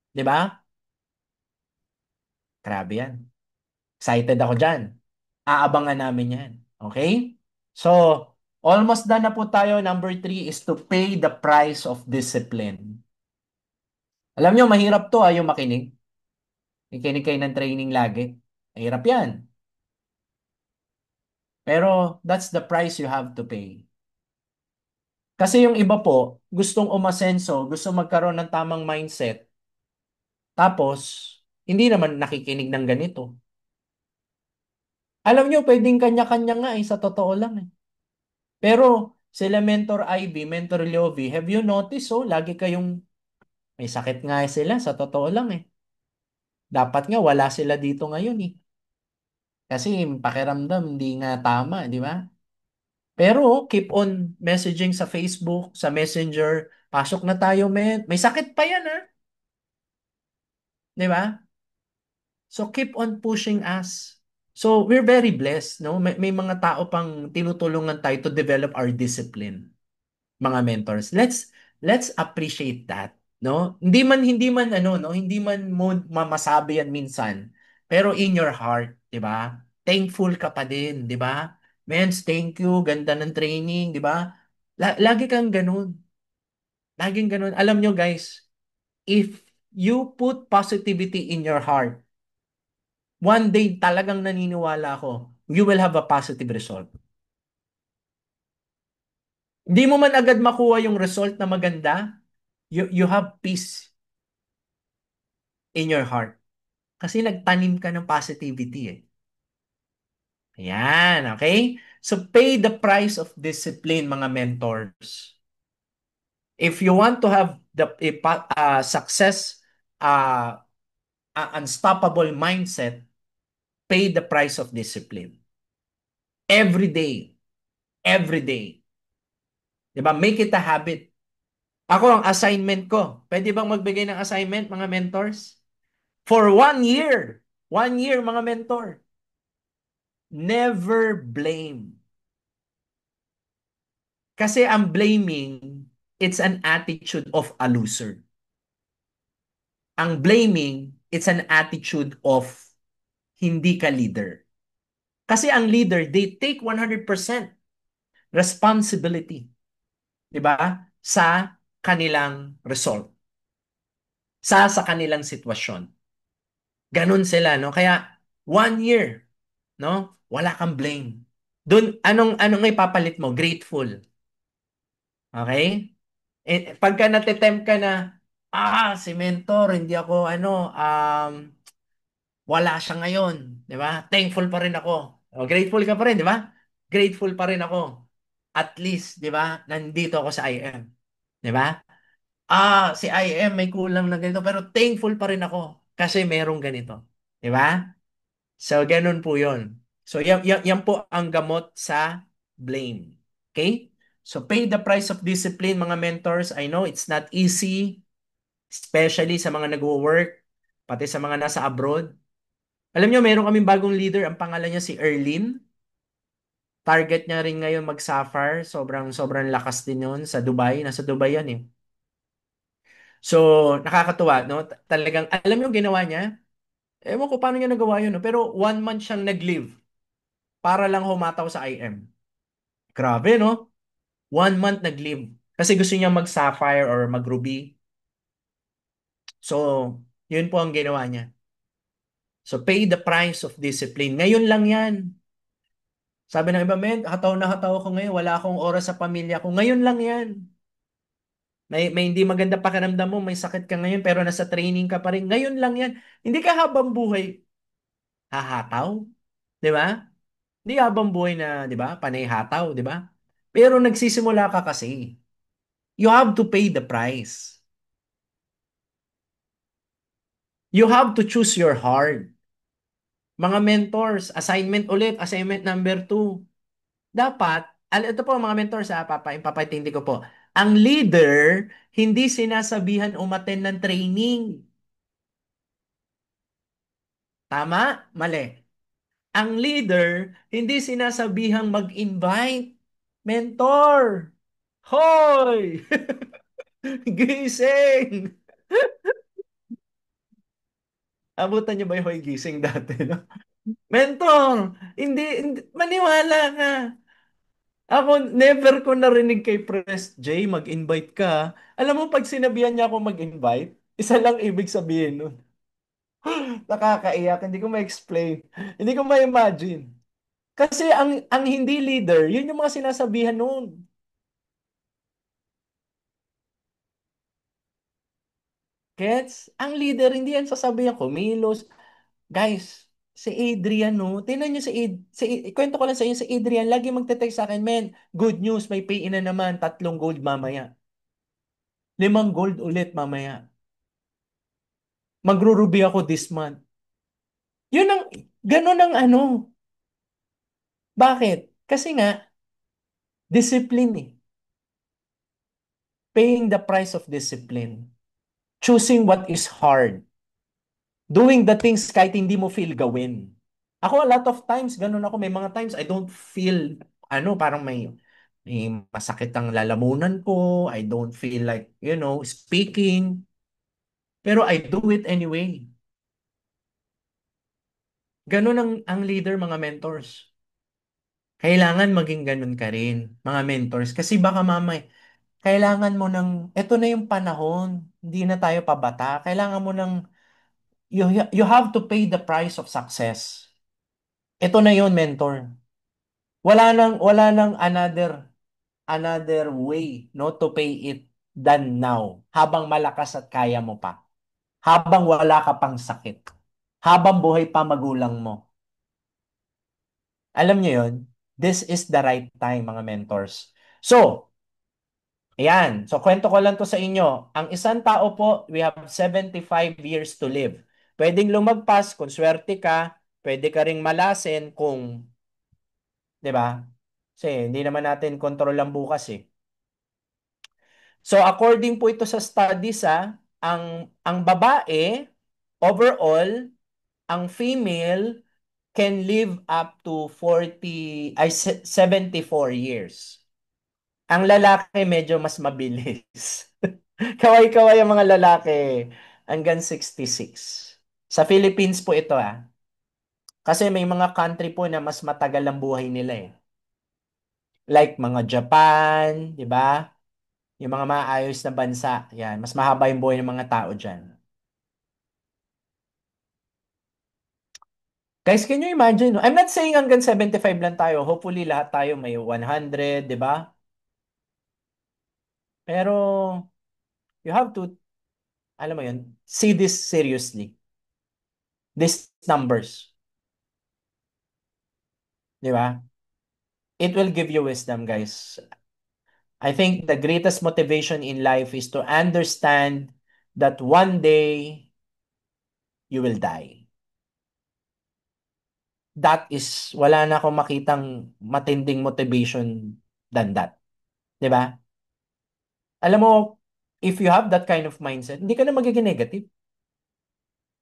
'Di ba? Grabe yan. Excited ako dyan. Aabangan namin yan. Okay? So, almost done na po tayo. Number three is to pay the price of discipline. Alam nyo, mahirap to yung makinig. Nakikinig kayo ng training lagi. Mahirap yan. Pero that's the price you have to pay. Kasi yung iba po, gustong umasenso, gusto magkaroon ng tamang mindset, tapos hindi naman nakikinig ng ganito. Alam nyo, pwedeng kanya-kanya nga sa totoo lang eh. Pero sila Mentor Ivy, Mentor Leovi, have you noticed lagi kayong may sakit nga sila sa totoo lang eh. Dapat nga wala sila dito ngayon eh. Kasi pakiramdam hindi nga tama, di ba? Pero keep on messaging sa Facebook, sa Messenger. Pasok na tayo, men. May sakit pa yan, ha? Di ba? So keep on pushing us. So we're very blessed, no? May mga tao pang tinutulungan tayo to develop our discipline, mga mentors. Let's appreciate that, no? Hindi man ano, no? Hindi man mo mamasabi yan minsan. Pero in your heart, 'di ba? Thankful ka pa din, 'di ba? Mens, thank you, ganda ng training, 'di ba? Lagi kang ganun. Laging ganun. Alam nyo guys, if you put positivity in your heart, one day talagang naniniwala ako, you will have a positive result. Hindi mo man agad makuha yung result na maganda, you have peace in your heart. Kasi nagtanim ka ng positivity eh. Ayan, okay? So pay the price of discipline, mga mentors. If you want to have success, uh, unstoppable mindset, pay the price of discipline. Every day. Every day. 'Di ba? Make it a habit. Ako, ang assignment ko, pwede bang magbigay ng assignment, mga mentors? For 1 year. 1 year, mga mentor. Never blame. Kasi ang blaming, it's an attitude of a loser. Ang blaming, it's an attitude of hindi ka leader. Kasi ang leader, they take 100% responsibility, 'di ba? Sa kanilang result, sa kanilang sitwasyon. Ganun sila, no? Kaya 1 year, no? Wala kang blame. Doon, anong ipapalit mo? Grateful. Okay? Pagka natitempt ka na, si mentor, hindi ako, wala siya ngayon, di ba? Thankful pa rin ako. O, grateful ka pa rin, di ba? Grateful pa rin ako. At least, di ba? Nandito ako sa IM. Di ba? Si IM may kulang na ganito, pero thankful pa rin ako kasi merong ganito. Di ba? So, ganun po yun. So, yan po ang gamot sa blame. Okay? So, pay the price of discipline, mga mentors. I know it's not easy, especially sa mga nagwo-work, pati sa mga nasa abroad. Alam nyo, meron kaming bagong leader. Ang pangalan niya si Erlin. Target niya rin ngayon mag-Sapphire. Sobrang, sobrang lakas din yun sa Dubai. Nasa Dubai yan eh. So, nakakatuwa, no? Talagang, alam nyo ginawa niya? Ewan ko paano niya nagawa yun, no? Pero 1 month siyang nag-leave para lang humataw sa IM. Grabe, no? 1 month nag-leave. Kasi gusto niya mag-Sapphire or mag-Ruby. So, yun po ang ginawa niya. So, pay the price of discipline. Ngayon lang yan. Sabi ng iba, men, hataw na hataw ako ngayon. Wala akong oras sa pamilya ko. Ngayon lang yan. May hindi maganda pakiramdam mo, may sakit ka ngayon, pero nasa training ka pa rin. Ngayon lang yan. Hindi ka habang buhay hahataw. Di ba? Hindi habang buhay na, di ba? Panay hataw, di ba? Pero nagsisimula ka kasi. You have to pay the price. You have to choose your heart. Mga mentors, assignment ulit, assignment number 2. Dapat, ito po mga mentors papaintindi ko po. Ang leader, hindi sinasabihan umattend ng training. Tama? Mali. Ang leader, hindi sinasabihang mag-invite. Mentor! Hoy! Gising! Abutan niyo ba yung hoy gising dati, no? Mentor! Hindi, maniwala ka. Ako, never ko narinig kay Press J, mag-invite ka. Alam mo, pag sinabihan niya ako mag-invite, isa lang ibig sabihin nun. Nakakaiyak, hindi ko ma-explain. Hindi ko ma-imagine. Kasi ang hindi leader, yun yung mga sinasabihan nun. Gets? Ang leader, hindi yan sasabihan ko, Milos. Guys, si Adrian, no? Tingnan niyo kwento ko lang sa inyo, si Adrian, lagi magte-text sa akin, men, good news, may pay-in na naman, 3 gold mamaya. 5 gold ulit mamaya. Magro-ruby ako this month. Yun ang, ganun ang ano. Bakit? Kasi nga, discipline eh. Paying the price of discipline. Choosing what is hard. Doing the things kahit hindi mo feel gawin. Ako, a lot of times, ganun ako. May mga times, I don't feel, parang may masakit ang lalamunan ko. I don't feel like, speaking. Pero I do it anyway. Ganun ang leader, mga mentors. Kailangan maging ganun ka rin, mga mentors. Kasi baka mamay, kailangan mo eto na yung panahon, hindi na tayo pabata. Kailangan mo you have to pay the price of success. Ito na yun, mentor. Wala nang another way, no, to pay it than now. Habang malakas at kaya mo pa. Habang wala ka pang sakit. Habang buhay pa magulang mo. Alam niyo yun? This is the right time, mga mentors. So, ayan. So, kwento ko lang to sa inyo. Ang isang tao po, we have 75 years to live. Pwedeng lumagpas kung swerte ka. Pwede ka ring malasin kung, di ba? Kasi hindi naman natin control ang bukas eh. So, according po ito sa studies, ang babae, overall, ang female can live up to 74 years. Ang lalaki medyo mas mabilis. Kaway-kaway ang mga lalaki hanggang 66. Sa Philippines po ito. Kasi may mga country po na mas matagal ang buhay nila eh. Like mga Japan, di ba? Yung mga maayos na bansa. Yan, mas mahaba yung buhay ng mga tao dyan. Guys, can you imagine? I'm not saying hanggang 75 lang tayo. Hopefully lahat tayo may 100, di ba? Pero you have to, alam mo yun, see this seriously. This numbers. Di ba? It will give you wisdom, guys. I think the greatest motivation in life is to understand that one day you will die. That is, wala na akong makitang matinding motivation than that. Di ba? Alam mo, if you have that kind of mindset, hindi ka na magiging negative.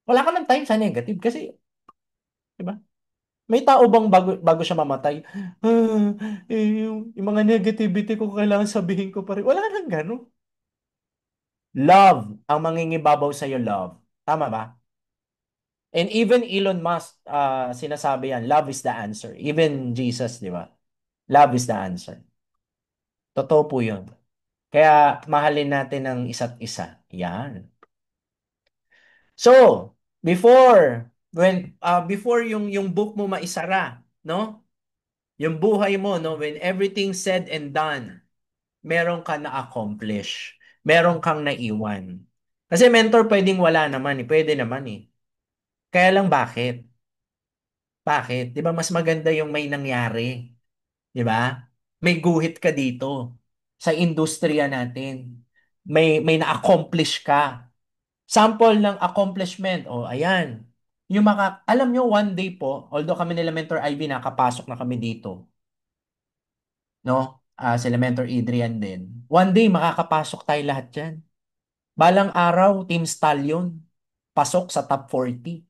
Wala ka ng time sa negative kasi, di ba? May tao bang bago siya mamatay? Yung mga negativity ko kailangan sabihin ko pa rin. Wala nang gano'n. Love ang mangingibabaw sa'yo, love. Tama ba? And even Elon Musk, sinasabi yan, love is the answer. Even Jesus, di ba? Love is the answer. Totoo po yun. Kaya mahalin natin ang isa't isa. Yan. So, before yung book mo maisara, no? Yung buhay mo, no, when everything said and done, meron ka na-accomplish. Meron kang naiwan. Kasi mentor pwedeng wala naman eh. Pwede naman eh. Kaya lang bakit? Bakit? 'Di ba mas maganda yung may nangyari, 'di ba? May guhit ka dito sa industriya natin. May na-accomplish ka. Sample ng accomplishment. O, ayan. Alam nyo, one day po, although kami nila Mentor Ivy nakapasok na kami dito, no? Sila Mentor Adrian din. One day, makakapasok tayo lahat dyan. Balang araw, Team Stallion, pasok sa top 40.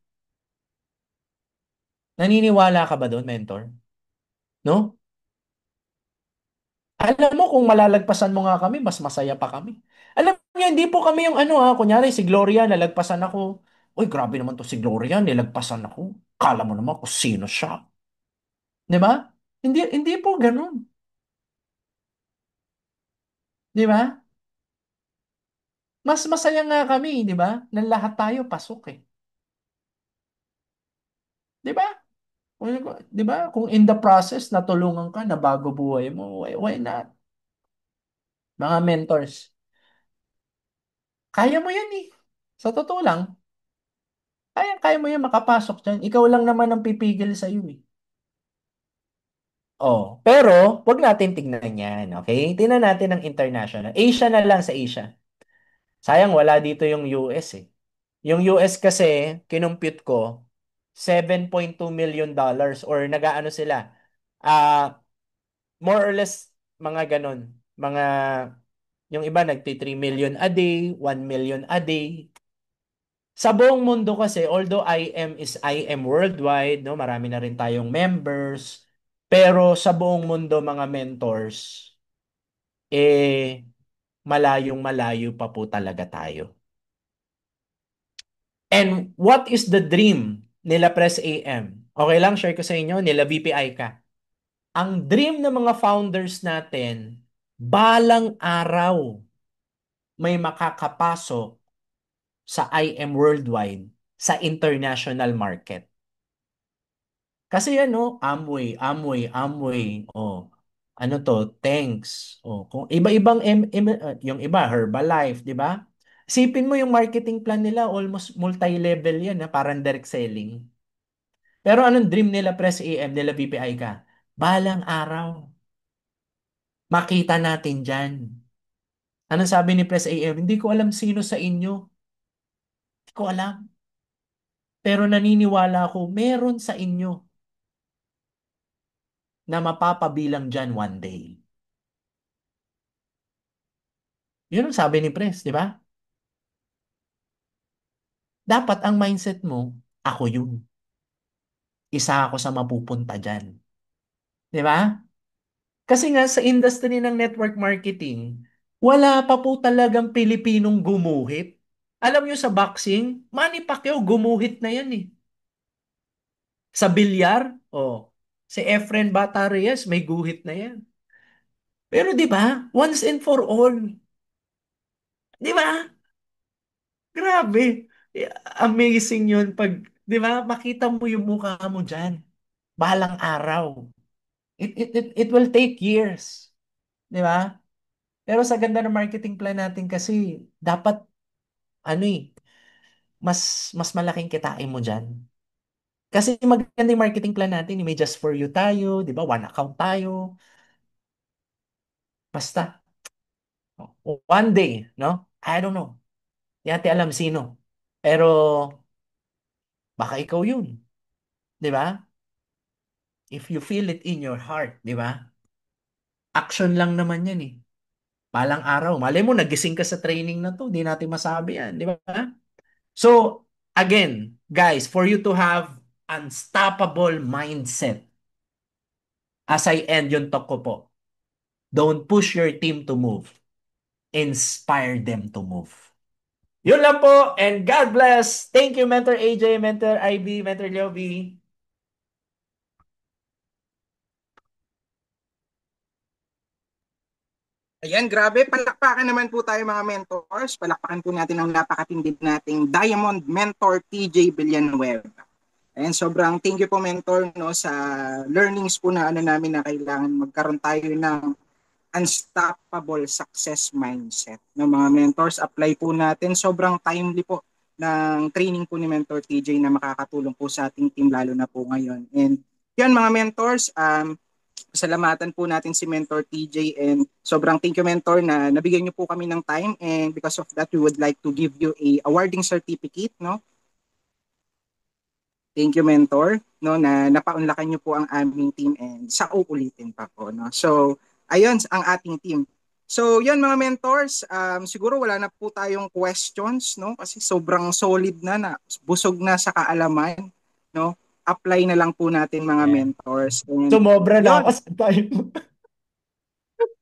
Naniniwala ka ba doon, Mentor? No? Alam mo, kung malalagpasan mo nga kami, mas masaya pa kami. Alam niyo, hindi po kami yung ano kunyari si Gloria, nalagpasan ako. Uy, grabe naman to si Gloria, nilagpasan ako. Kala mo naman kung sino siya. Di ba? Hindi po ganun. Di ba? Mas masaya nga kami, di ba? Na lahat tayo pasok eh. Di ba? Di ba? Kung in the process, natulungan ka, na bago buhay mo, why not? Mga mentors. Kaya mo yan eh. Sa totoo lang, kaya mo yan makapasok dyan. Ikaw lang naman ang pipigil sa iyo eh. Oh, pero wag natin tignan yan, okay? Tingnan natin ang international. Asia na lang sa Asia. Sayang wala dito yung US eh. Yung US kasi, kinumpute ko, $7.2 million or nagaano sila. Ah, more or less mga ganon. Yung iba nagti 3 million a day, 1 million a day. Sa buong mundo kasi, although I am worldwide, no, marami na rin tayong members, pero sa buong mundo mga mentors, eh, malayong malayo pa po talaga tayo. And what is the dream nila Press AM? Okay lang, share ko sa inyo, nila VPI ka. Ang dream ng mga founders natin, balang araw may makakapasok sa IM Worldwide sa international market. Kasi ano, Amway. Oh, ano to, thanks. Oh, kung iba-ibang yung iba Herbalife, 'di ba? Sipin mo yung marketing plan nila, almost multi-level 'yan, parang direct selling. Pero anong dream nila Press AM, nila BPI ka? Balang araw, makita natin diyan. Anong sabi ni Press AM? Hindi ko alam sino sa inyo. Hindi ko alam. Pero naniniwala ako, meron sa inyo na mapapabilang diyan one day. Yun ang sabi ni Pres, di ba? Dapat ang mindset mo, ako yun. Isa ako sa mapupunta dyan. Di ba? Kasi nga sa industry ng network marketing, wala pa po talagang Pilipinong gumuhit. Alam nyo sa boxing, Manny Pacquiao gumuhit na yan eh. Sa bilyar, si Efren Bata Reyes may guhit na yan. Pero di ba, once and for all, di ba? Grabe. Yeah, amazing yun pag, di ba, makita mo yung mukha mo dyan. Balang araw. It will take years. Di ba? Pero sa ganda ng marketing plan natin kasi, dapat, ano mas malaking kitain mo dyan. Kasi magandang marketing plan natin, may just for you tayo, di ba? One account tayo. Basta, one day, no? I don't know. Di natin alam sino. Pero, baka ikaw yun. Di ba? If you feel it in your heart, di ba? Action lang naman yan eh. Palang araw. Malay mo, nagising ka sa training na to. Di natin masabi yan. Di ba? So, again, guys, for you to have unstoppable mindset, as I end yung talk ko po, don't push your team to move. Inspire them to move. Yun lang po, and God bless. Thank you, Mentor AJ, Mentor IB, Mentor Lioby. Ayan, grabe. Palakpakan naman po tayo mga mentors. Palakpakan po natin ang napakatindi nating Diamond Mentor TJ Villanueva. Ayan, sobrang thank you po mentor no sa learnings po na ano namin na kailangan magkaroon tayo ng unstoppable success mindset. No, mga mentors, apply po natin. Sobrang timely po ng training po ni Mentor TJ na makakatulong po sa ating team lalo na po ngayon. And yan mga mentors, pasalamatan po natin si Mentor TJ and sobrang thank you Mentor na nabigyan niyo po kami ng time and because of that we would like to give you a awarding certificate no. Thank you Mentor no na napaunlakan niyo po ang aming team and sa uulitin pa po no. So ayun ang ating team. So yun mga mentors, siguro wala na po tayong questions no kasi sobrang solid na busog na sa kaalaman no. Apply na lang po natin mga Yan. mentors and Sumobra na ako yun sa time.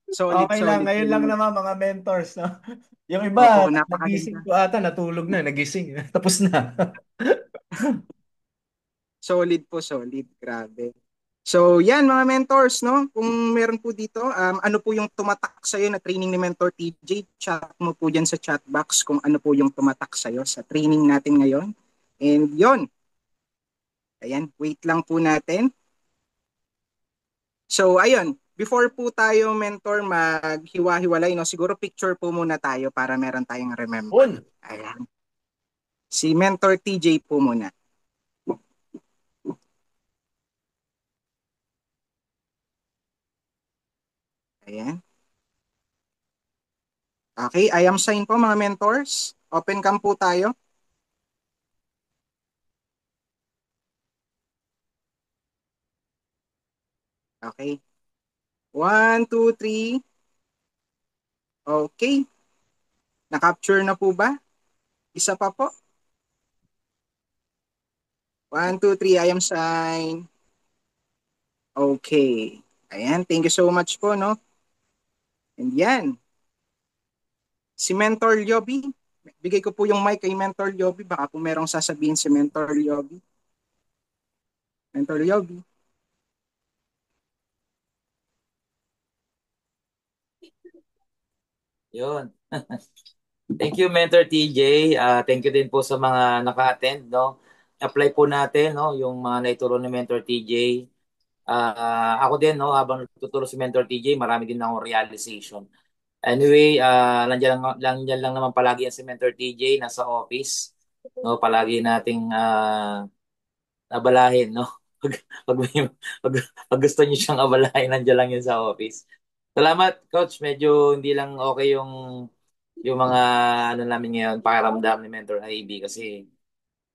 solid Okay lang, solid po ngayon lang mga naman mga mentors, no? Yung opo, iba, nagising napakaganda. ko ata, natulog na, nagising. Tapos na. Solid po, solid. Grabe. So, yan mga mentors, no? Kung meron po dito, ano po yung tumatak sa'yo na training ni Mentor TJ, chat mo po dyan sa chat box kung ano po yung tumatak sa'yo sa training natin ngayon. And yon, ayan, wait lang po natin. So, ayun, before po tayo, mentor, maghiwa-hiwalay, no? Siguro picture po muna tayo para meron tayong remember. Un. Ayan. Si Mentor TJ po muna. Ayan. Okay, I am sign po mga mentors. Open cam po tayo. Okay. One, two, three. Okay. Na-capture na po ba? Isa pa po. One, two, three. I am sign. Okay. Ayan. Thank you so much po, no? And yan. Si Mentor Lyobi. Bigay ko po yung mic kay Mentor Lyobi. Baka po merong sasabihin si Mentor Lyobi. Mentor Lyobi. Yun. Thank you, Mentor TJ. Thank you din po sa mga naka-attend, no? Apply po natin, no, yung mga naituro ni Mentor TJ. Ako din, no, habang tuturo si Mentor TJ, marami din akong realization. Anyway, nandiyan lang naman palagi yan si Mentor TJ, nasa office. No, palagi nating abalahin, no? Pag, pag, pag, pag gusto niyo siyang abalahin, nandiyan lang yun sa office. Salamat, Coach. Medyo hindi lang okay yung mga ano namin ngayon, pakiramdam ni Mentor IB kasi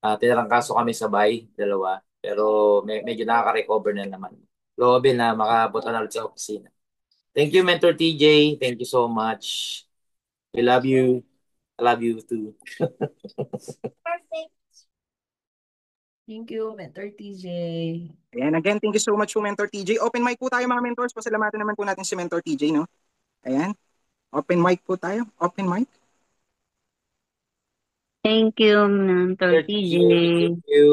tinarangkaso kami sabay, dalawa. Pero medyo nakaka-recover na naman. Loobin na makapunta na ulit sa opisina. Thank you, Mentor TJ. Thank you so much. We love you. I love you too. Thank you, Mentor TJ. Ayan. Again, thank you so much po, Mentor TJ. Open mic po tayo, mga mentors. Pasalamatan naman po natin si Mentor TJ, no? Ayan. Open mic po tayo. Open mic. Thank you, Mentor Mentor TJ. TJ, thank you.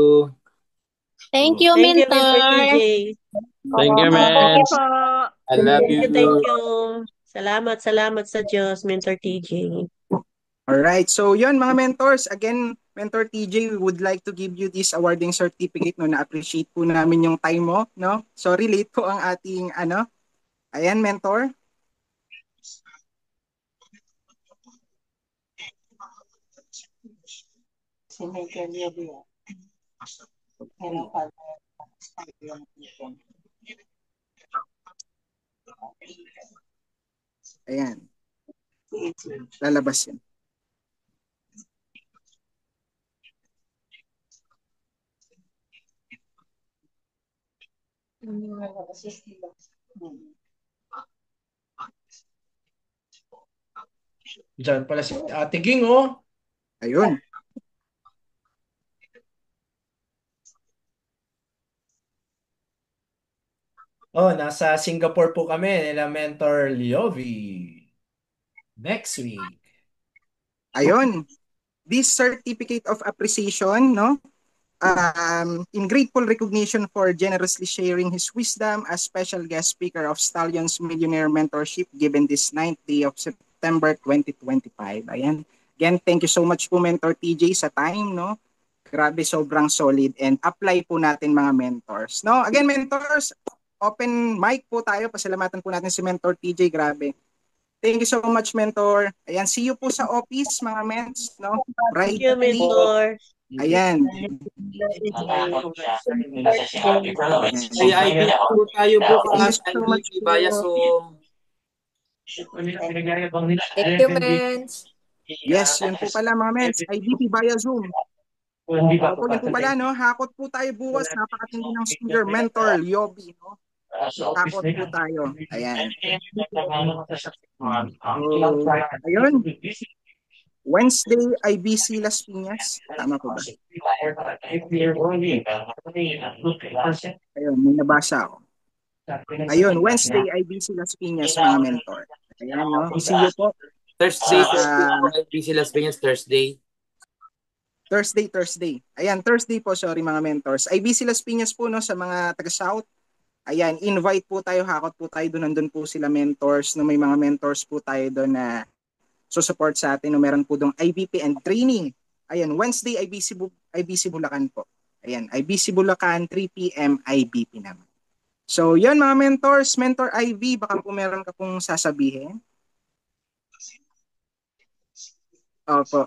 Thank you, Thank you, Mentor mentor. TJ. Thank you, Thank you man. po. I love Thank you, thank you. you. Salamat, salamat sa Diyos, Mentor TJ. Alright, so yun mga mentors, again, Mentor TJ, we would like to give you this awarding certificate, no, na-appreciate po namin yung time mo, no? Sorry, late po ang ating, ayan, mentor. Si Mentor Lioby. Ayan, lalabas yan. Diyan pala si Ate Ging, oh. Ayun. Oh, nasa Singapore po kami nila Mentor Liovi. Next week. Ayun. This certificate of appreciation, no? In grateful recognition for generously sharing his wisdom as special guest speaker of Stallions Millionaire Mentorship given this 9th day of September 2025. Ayan. Again, thank you so much po Mentor TJ sa time, no? Grabe, sobrang solid and apply po natin mga mentors. No, again mentors, open mic po tayo. Pasalamatan po natin si Mentor TJ, grabe. Thank you so much, Mentor. Ayan, see you po sa office, mga mens, no? Thank you, Brightly. Mentor. Ayan. May IB po tayo bukas, Thank you so much IBP via po. Zoom. Thank you, Mens. Yes, yun po pala mga mens. IDP via Zoom. Opo, yun po pala, no? Hakot po tayo bukas. Napakatindi ng speaker, Mentor Yobi, no? Hakot po tayo. Ayan. So, ayun. Wednesday, IBC Las Piñas. Tama po ba? Ayun, may nabasa ako. Ayun, Wednesday, IBC Las Piñas, mga mentor. Ayan, no? See you po. Thursday, Ah, IBC Las Vegas, Thursday. Thursday. Ayan, Thursday po, sorry mga mentors. IBC Las Piñas po, no, sa mga taga-South. Ayan, invite po tayo, hakot po tayo doon. Nandun po sila mentors, no, may mga mentors po tayo doon na support sa atin, no, meron po doon IBP and training. Ayan, Wednesday, IBC Bulacan po. Ayan, IBC Bulacan, 3 p.m. IBP naman. So, yun mga mentors, Mentor IB, baka po meron ka pong sasabihin. Opo.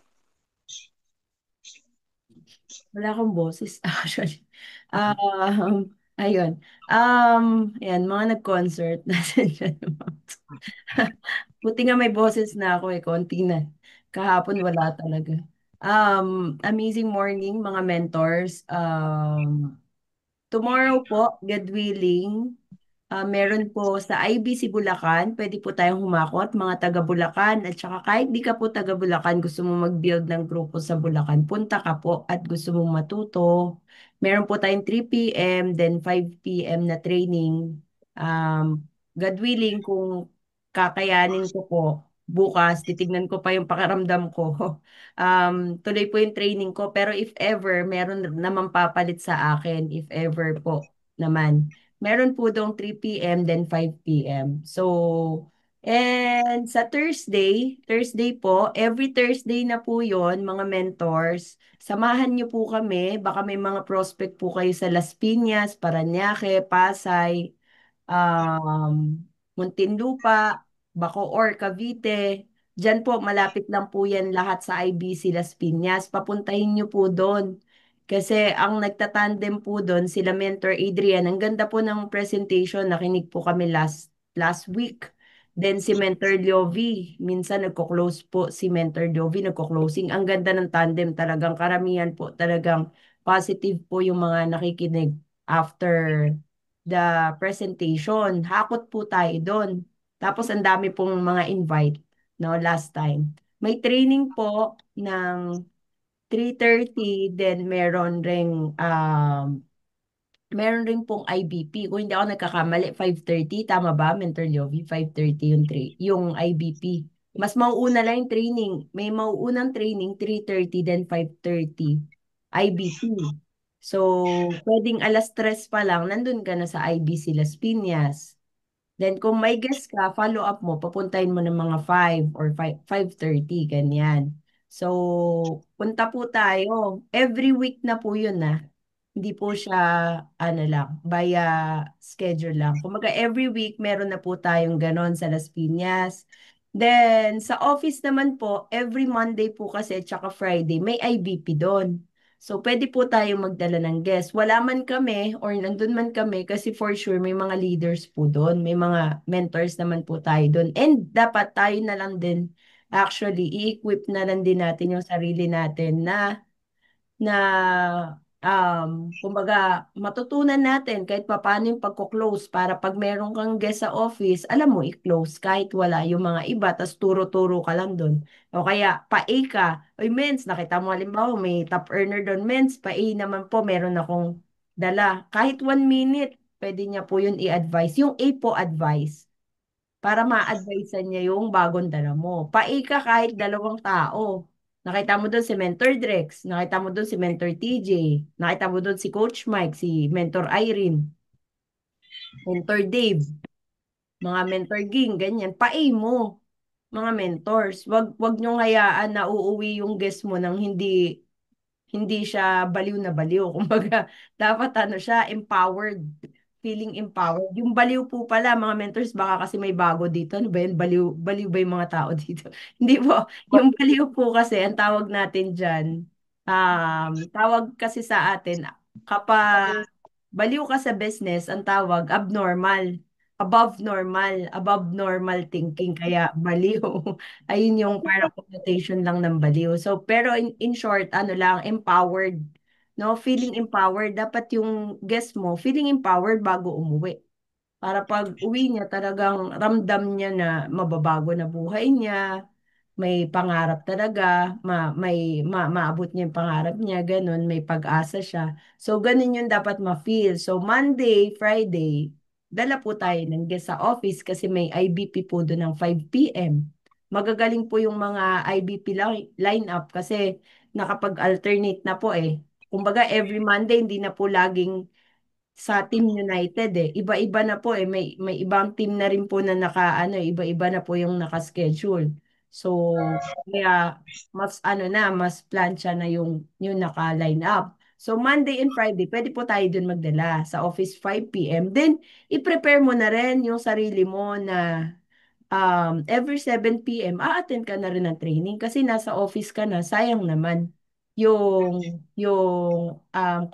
Wala akong boses actually. Ayun. Ayan, mga nag-concert. Nasaan dyan yung mga to? Buti nga may boses na ako konti na. Kahapon wala talaga. Amazing morning mga mentors. Tomorrow po, God willing, meron po sa IBC Bulacan, pwede po tayong humakot, mga taga Bulacan. At saka kahit di ka po taga Bulacan, gusto mo mag-build ng grupo sa Bulacan, punta ka po at gusto mong matuto. Meron po tayong 3 p.m. then 5 p.m. na training. God willing, kung kakayanin ko po, bukas, titignan ko pa yung pakiramdam ko. Tuloy po yung training ko. Pero if ever, meron naman papalit sa akin, if ever po naman. Meron po dong 3 p.m. then 5 p.m. So, and sa Thursday po, every Thursday na po yon mga mentors. Samahan niyo po kami. Baka may mga prospect po kayo sa Las Piñas, Parañaque, Pasay, um, Muntinlupa, Bacoor, Cavite. Diyan po, malapit lang po yan lahat sa IBC Las Piñas. Papuntahin niyo po doon. Kasi ang nagtatandem po doon, sila Mentor Adrian. Ang ganda po ng presentation. Nakinig po kami last week. Then si Mentor Liovi. Minsan nagko-close po si Mentor Liovi, nagko-closing. Ang ganda ng tandem talagang. Karamihan po talagang positive po yung mga nakikinig after the presentation. Hakot po tayo doon. Tapos ang dami pong mga invite, no, last time. May training po ng 3:30, then meron ring pong IBP. Kung hindi ako nagkakamali, 5:30, tama ba, Mentor Liovi? 5:30 yung IBP. Mas mauuna lang yung training. May mauunang training, 3:30, then 5:30 IBP. So, pwedeng 3:00 pa lang, nandun ka na sa IBC Las Piñas. Then kung may guest ka, follow up mo, papuntahin mo ng mga 5 or 5:30, ganyan. So, punta po tayo. Every week na po yun na. Hindi po siya, ano lang, via schedule lang. Kumaga every week, meron na po tayong ganon sa Las Piñas. Then, sa office naman po, every Monday po kasi, tsaka Friday, may IBP doon. So, pwede po tayo magdala ng guest. Wala man kami or nandun man kami kasi for sure may mga leaders po doon. May mga mentors naman po tayo doon. And dapat tayo na lang din, actually, i-equip na lang din natin yung sarili natin na kumbaga, matutunan natin kahit paano yung pagko-close para pag meron kang guest sa office, alam mo, i-close kahit wala yung mga iba, tas turo-turo ka lang doon. O kaya, pa-A ka. Oy, Mens, nakita mo halimbawa, may top earner doon, Mens, pa-A naman po, meron akong dala. Kahit 1 minute, pwede niya po yun i-advise. Yung A po, advice para ma-advisean niya yung bagong dala mo. Paika kahit 2 tao. Nakita mo doon si Mentor Drex, nakita mo doon si Mentor TJ, nakita mo doon si Coach Mike, si Mentor Irene, Mentor Dave, mga Mentor Ging, ganyan. Pai mo, mga mentors. Wag niyong hayaan na uuwi yung guest mo nang hindi siya baliw na baliw. Kumbaga, dapat ano siya, empowered. Feeling empowered. Yung baliw po pala, mga mentors, baka kasi may bago dito. Ano ba yun? Baliw, baliw ba yung mga tao dito? Hindi po. Yung baliw po kasi, ang tawag natin dyan, tawag kasi sa atin, kapag baliw ka sa business, ang tawag abnormal. Above normal thinking, kaya baliw. Ayun yung parang connotation lang ng baliw. So, pero in short, ano lang, empowered. No, feeling empowered. Dapat yung guest mo, feeling empowered bago umuwi. Para pag uwi niya, talagang ramdam niya na mababago na buhay niya, may pangarap talaga, maabot niya yung pangarap niya, ganun, may pag-asa siya. So, ganun yung dapat ma-feel. So, Monday, Friday, dala po tayo ng guest sa office kasi may IBP po doon ng 5 p.m. Magagaling po yung mga IBP line-up kasi nakapag-alternate na po eh. Kumbaga, every Monday, hindi na po laging sa Team United eh. Iba-iba na po eh. May ibang team na rin po na iba-iba na po yung naka-schedule. So, kaya mas mas plancha na yung naka-line up. So, Monday and Friday, pwede po tayo dun magdala sa office 5 p.m. Then, i-prepare mo na rin yung sarili mo na every 7 p.m. a-attend ka na rin ng training kasi nasa office ka na, sayang naman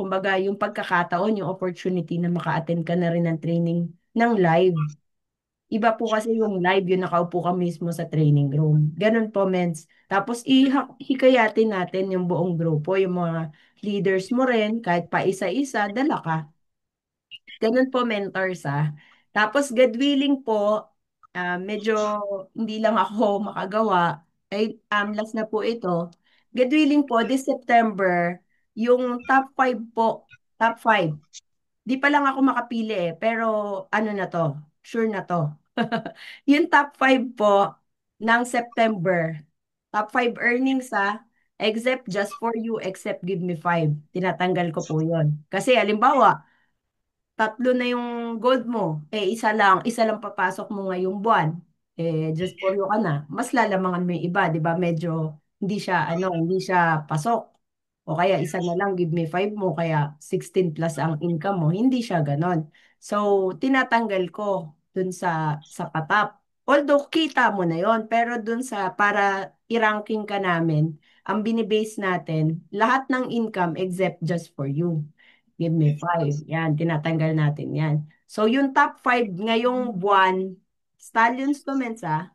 kumbaga, yung pagkakataon, yung opportunity na maka-attend ka na rin ng training ng live. Iba po kasi yung live, yung nakaupo ka mismo sa training room. Ganun po, mens. Tapos, hikayatin natin yung buong grupo, yung mga leaders mo rin, kahit pa isa-isa, dala ka. Ganun po, mentors Tapos, God willing po, medyo hindi lang ako makagawa. Ay, last na po ito. God willing po, this September, yung top 5 po, top 5. Di pa lang ako makapili pero ano na to, sure na to. Yung top 5 po ng September, top 5 earnings except just for you, except give me 5. Tinatanggal ko po yon. Kasi halimbawa, 3 na yung gold mo, isa lang papasok mo ngayong buwan, just for you ka na, mas lalamangan mo yung iba, di ba? Medyo hindi siya pasok. O kaya isa na lang, give me 5 mo, kaya 16 plus ang income mo. Hindi siya ganon. So, tinatanggal ko dun sa patap. Although, kita mo na yon pero dun para i-ranking ka namin, ang binibase natin, lahat ng income except just for you. Give me 5. Yan, tinatanggal natin yan. So, yung top 5 ngayong buwan, Stallions to Mensa,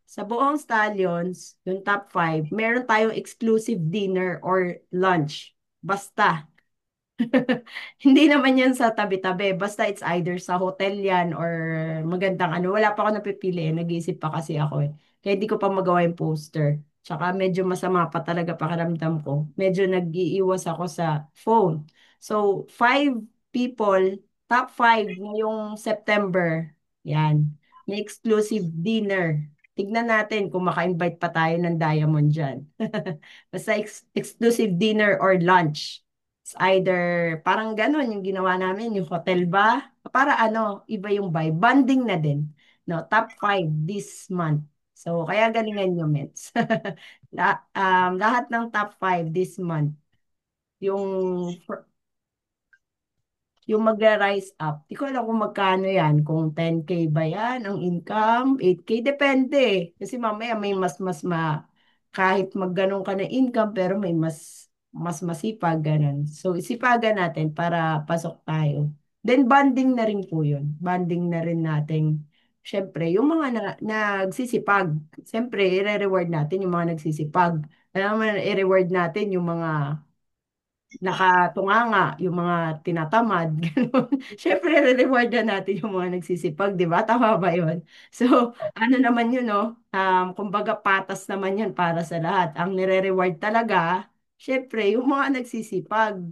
sa buong Stallions, yung top 5, meron tayong exclusive dinner or lunch. Basta. Hindi naman yan sa tabi-tabi. Basta it's either sa hotel yan or magandang ano. Wala pa ako napipili eh. Nag-iisip pa kasi ako eh. Kaya di ko pa magawa yung poster. Tsaka medyo masama pa talaga pakiramdam ko. Medyo nag-iiwas ako sa phone. So, 5 people, top 5 ngayong September. Yan. May exclusive dinner. Tignan natin kung maka-invite pa tayo ng Diamond dyan. Basta exclusive dinner or lunch. It's either, parang gano'n yung ginawa namin, yung hotel ba? Para iba yung vibe. Bonding na din. No, top 5 this month. So, kaya galingan nyo, Mets. Lahat ng top 5 this month. Yung, yung mag-rise up. Di ko alam kung magkano yan. Kung 10K ba yan, ang income, 8K, depende. Kasi mamaya may kahit magganong ka na income, pero may mas mas masipag, ganun. So, isipagan natin para pasok tayo. Then, bonding na rin po yun. Bonding na rin natin. Siyempre, yung mga nagsisipag, siyempre, i-reward natin yung mga nagsisipag. Alam mo, i-reward natin yung mga nakatunganga, yung mga tinatamad, gano'n. Siyempre, re-reward na natin yung mga nagsisipag, di ba? Tama ba yun? So, ano naman yun, no? Kumbaga, patas naman yun para sa lahat. Ang nire-reward talaga, siyempre, yung mga nagsisipag.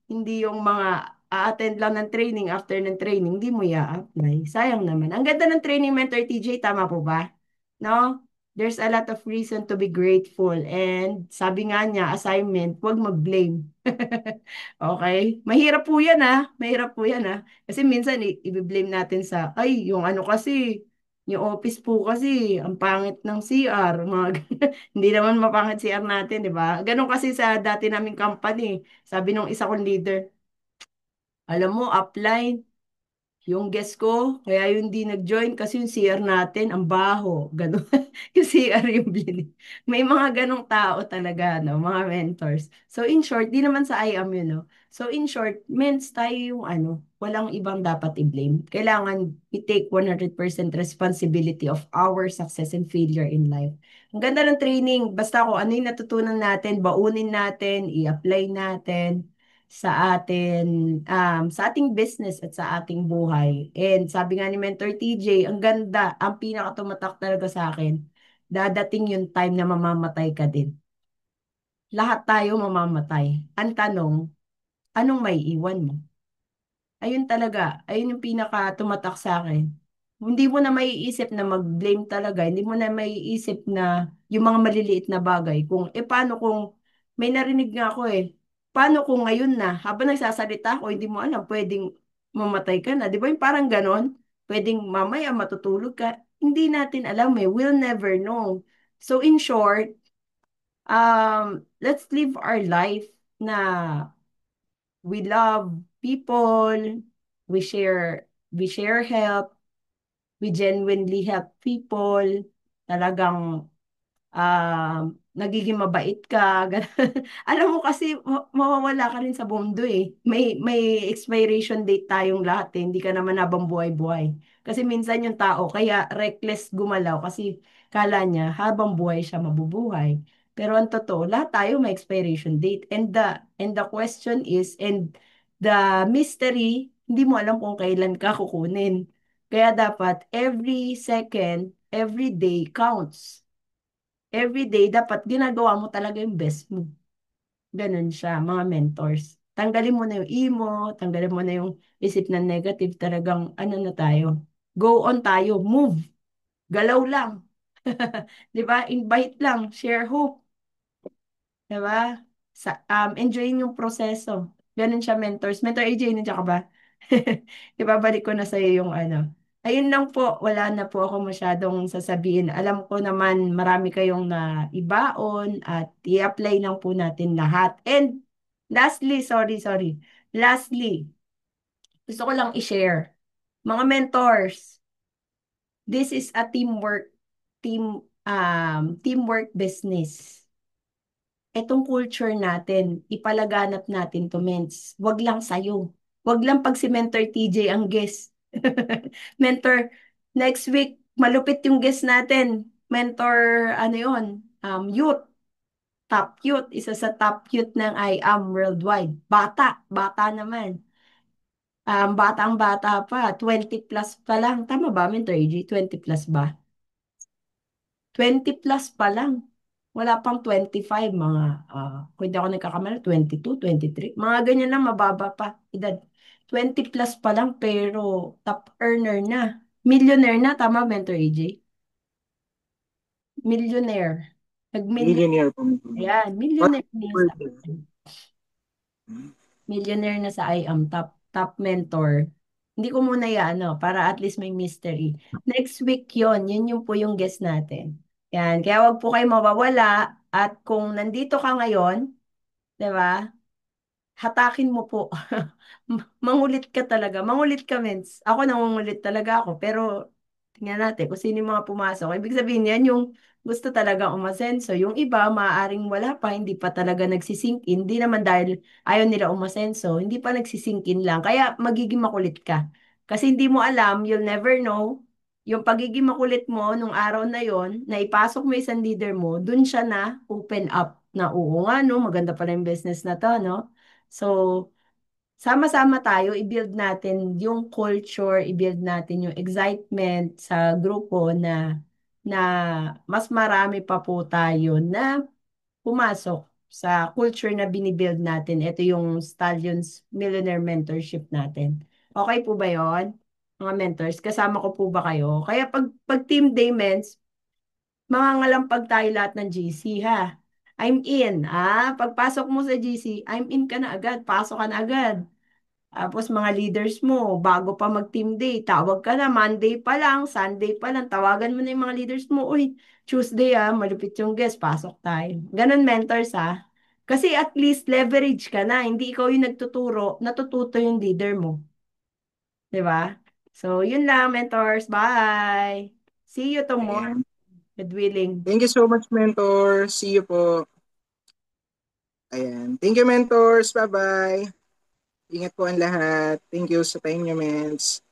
Hindi yung mga a-attend lang ng training, after ng training, hindi mo i-apply. Sayang naman. Ang ganda ng training mentor, TJ, tama po ba? No? There's a lot of reason to be grateful. And sabi nga niya, assignment, huwag mag-blame. Okay? Mahirap po yan Mahirap po yan Kasi minsan i-blame natin sa, ay, yung ano kasi, yung office po kasi, ang pangit ng CR. Mga hindi naman mapangit CR natin, di ba? Ganon kasi sa dati naming company. Sabi nung isa kong leader, alam mo, upline, yung guest ko, kaya yung di nag-join kasi yung CR natin, ang baho. Ganun. Yung CR yung bili. May mga ganong tao talaga, no? Mga mentors. So, in short, di naman sa IAM yun, no? So, in short, mens tayo yung ano, walang ibang dapat i-blame. Kailangan i-take 100% responsibility of our success and failure in life. Ang ganda ng training. Basta kung ano yung natutunan natin, baunin natin, i-apply natin sa ating business at sa ating buhay. And sabi nga ni Mentor TJ, ang ganda, ang pinakatumatak talaga sa akin, dadating yung time na mamamatay ka din. Lahat tayo mamamatay. Ang tanong, anong may iwan mo? Ayun talaga, ayun yung pinaka tumatak sa akin. Hindi mo na maiisip na mag-blame talaga, hindi mo na maiisip na yung mga maliliit na bagay. Kung, paano kung, may narinig nga ako paano kung ngayon na, habang nagsasalita ako, hindi mo alam, pwedeng mamatay ka na. Di ba yung parang ganon? Pwedeng mamaya matutulog ka. Hindi natin alam we'll never know. So in short, let's live our life na we love people, we share help, we genuinely help people, talagang nagiging mabait ka. Ganun. Alam mo kasi mawawala ka rin sa mundo May expiration date tayong lahat Hindi ka naman habang buhay-buhay. Kasi minsan yung tao kaya reckless gumalaw kasi kala niya habang buhay siya mabubuhay. Pero ang totoo, lahat tayo may expiration date. And the question is, and the mystery, hindi mo alam kung kailan ka kukunin. Kaya dapat every second, every day counts. Every day, dapat ginagawa mo talaga yung best mo. Ganun siya, mga mentors. Tanggalin mo na yung emo, tanggalin mo na yung isip na negative, talagang ano na tayo. Go on tayo, move, galaw lang. 'Di ba? Invite lang, share hope. Diba? Enjoyin yung proseso. Ganun siya, mentors. Mentor AJ, nandiyan ka ba? Ibabalik ko na sa'yo yung ano. Ayun lang po, wala na po ako masyadong sasabihin. Alam ko naman marami kayong na ibaon at i-apply lang po natin lahat. And lastly, sorry. Lastly, gusto ko lang i-share. Mga mentors, this is a teamwork business. Etong culture natin, ipalaganap natin to, mens. Wag lang sa'yo. Wag lang pag si Mentor TJ ang guest. Mentor, next week, malupit yung guest natin. Mentor, ano yun? Youth. Top youth. Isa sa top youth ng I Am Worldwide. Bata naman. Batang-bata pa. 20 plus pa lang. Tama ba, Mentor AJ? 20 plus ba? 20 plus pa lang. Wala pang 25, kung hindi ako nagkakamali, 22, 23. Mga ganyan lang, mababa pa. Edad. 20 plus pa lang, pero top earner na. Millionaire na, tama, Mentor AJ? Millionaire. Nag-million. Millionaire po. Ayan, What millionaire na word sa millionaire na sa IAM, top mentor. Hindi ko muna yan, para at least may mystery. Next week yun po yung guest natin. Yan, kaya wag po kayo mawawala at kung nandito ka ngayon, 'di ba? Hatakin mo po. Mangulit ka talaga. Mangulit ka, mens. Ako nangungulit talaga ako, pero Tingnan natin kung sino yung mga pumasok. Ibig sabihin yan yung gusto talaga umasenso. Yung iba, maaaring wala pa, hindi pa talaga nagsisink in. Hindi naman dahil ayaw nila umasenso, hindi pa nagsisink in lang. Kaya magiging makulit ka. Kasi hindi mo alam, you'll never know, yung pagiging makulit mo nung araw na yon, na ipasok mo isang leader mo, dun siya na open up na oo nga, no, maganda pala yung business na to, no? So, sama-sama tayo, i-build natin yung culture, i-build natin yung excitement sa grupo na mas marami pa po tayo na pumasok sa culture na binibuild natin. Ito yung Stallions Millionaire Mentorship natin. Okay po ba yon, mga mentors? Kasama ko po ba kayo? Kaya pag team day, mens, mangangalampag tayo lahat ng GC, ha? I'm in. Pagpasok mo sa GC, I'm in ka na agad. Pasok ka na agad. Tapos mga leaders mo, bago pa mag-team day, tawag ka na, Monday pa lang, Sunday pa lang, tawagan mo na yung mga leaders mo, uy, Tuesday malupit yung guest, pasok tayo. Ganun mentors Kasi at least leverage ka na, hindi ikaw yung nagtuturo, natututo yung leader mo. Di ba? So, yun lang, mentors. Bye! See you tomorrow. Ayan. God willing. Thank you so much, mentor. See you po. Ayan. Thank you, mentors. Bye-bye. Ingat po ang lahat. Thank you sa time nyo, mens.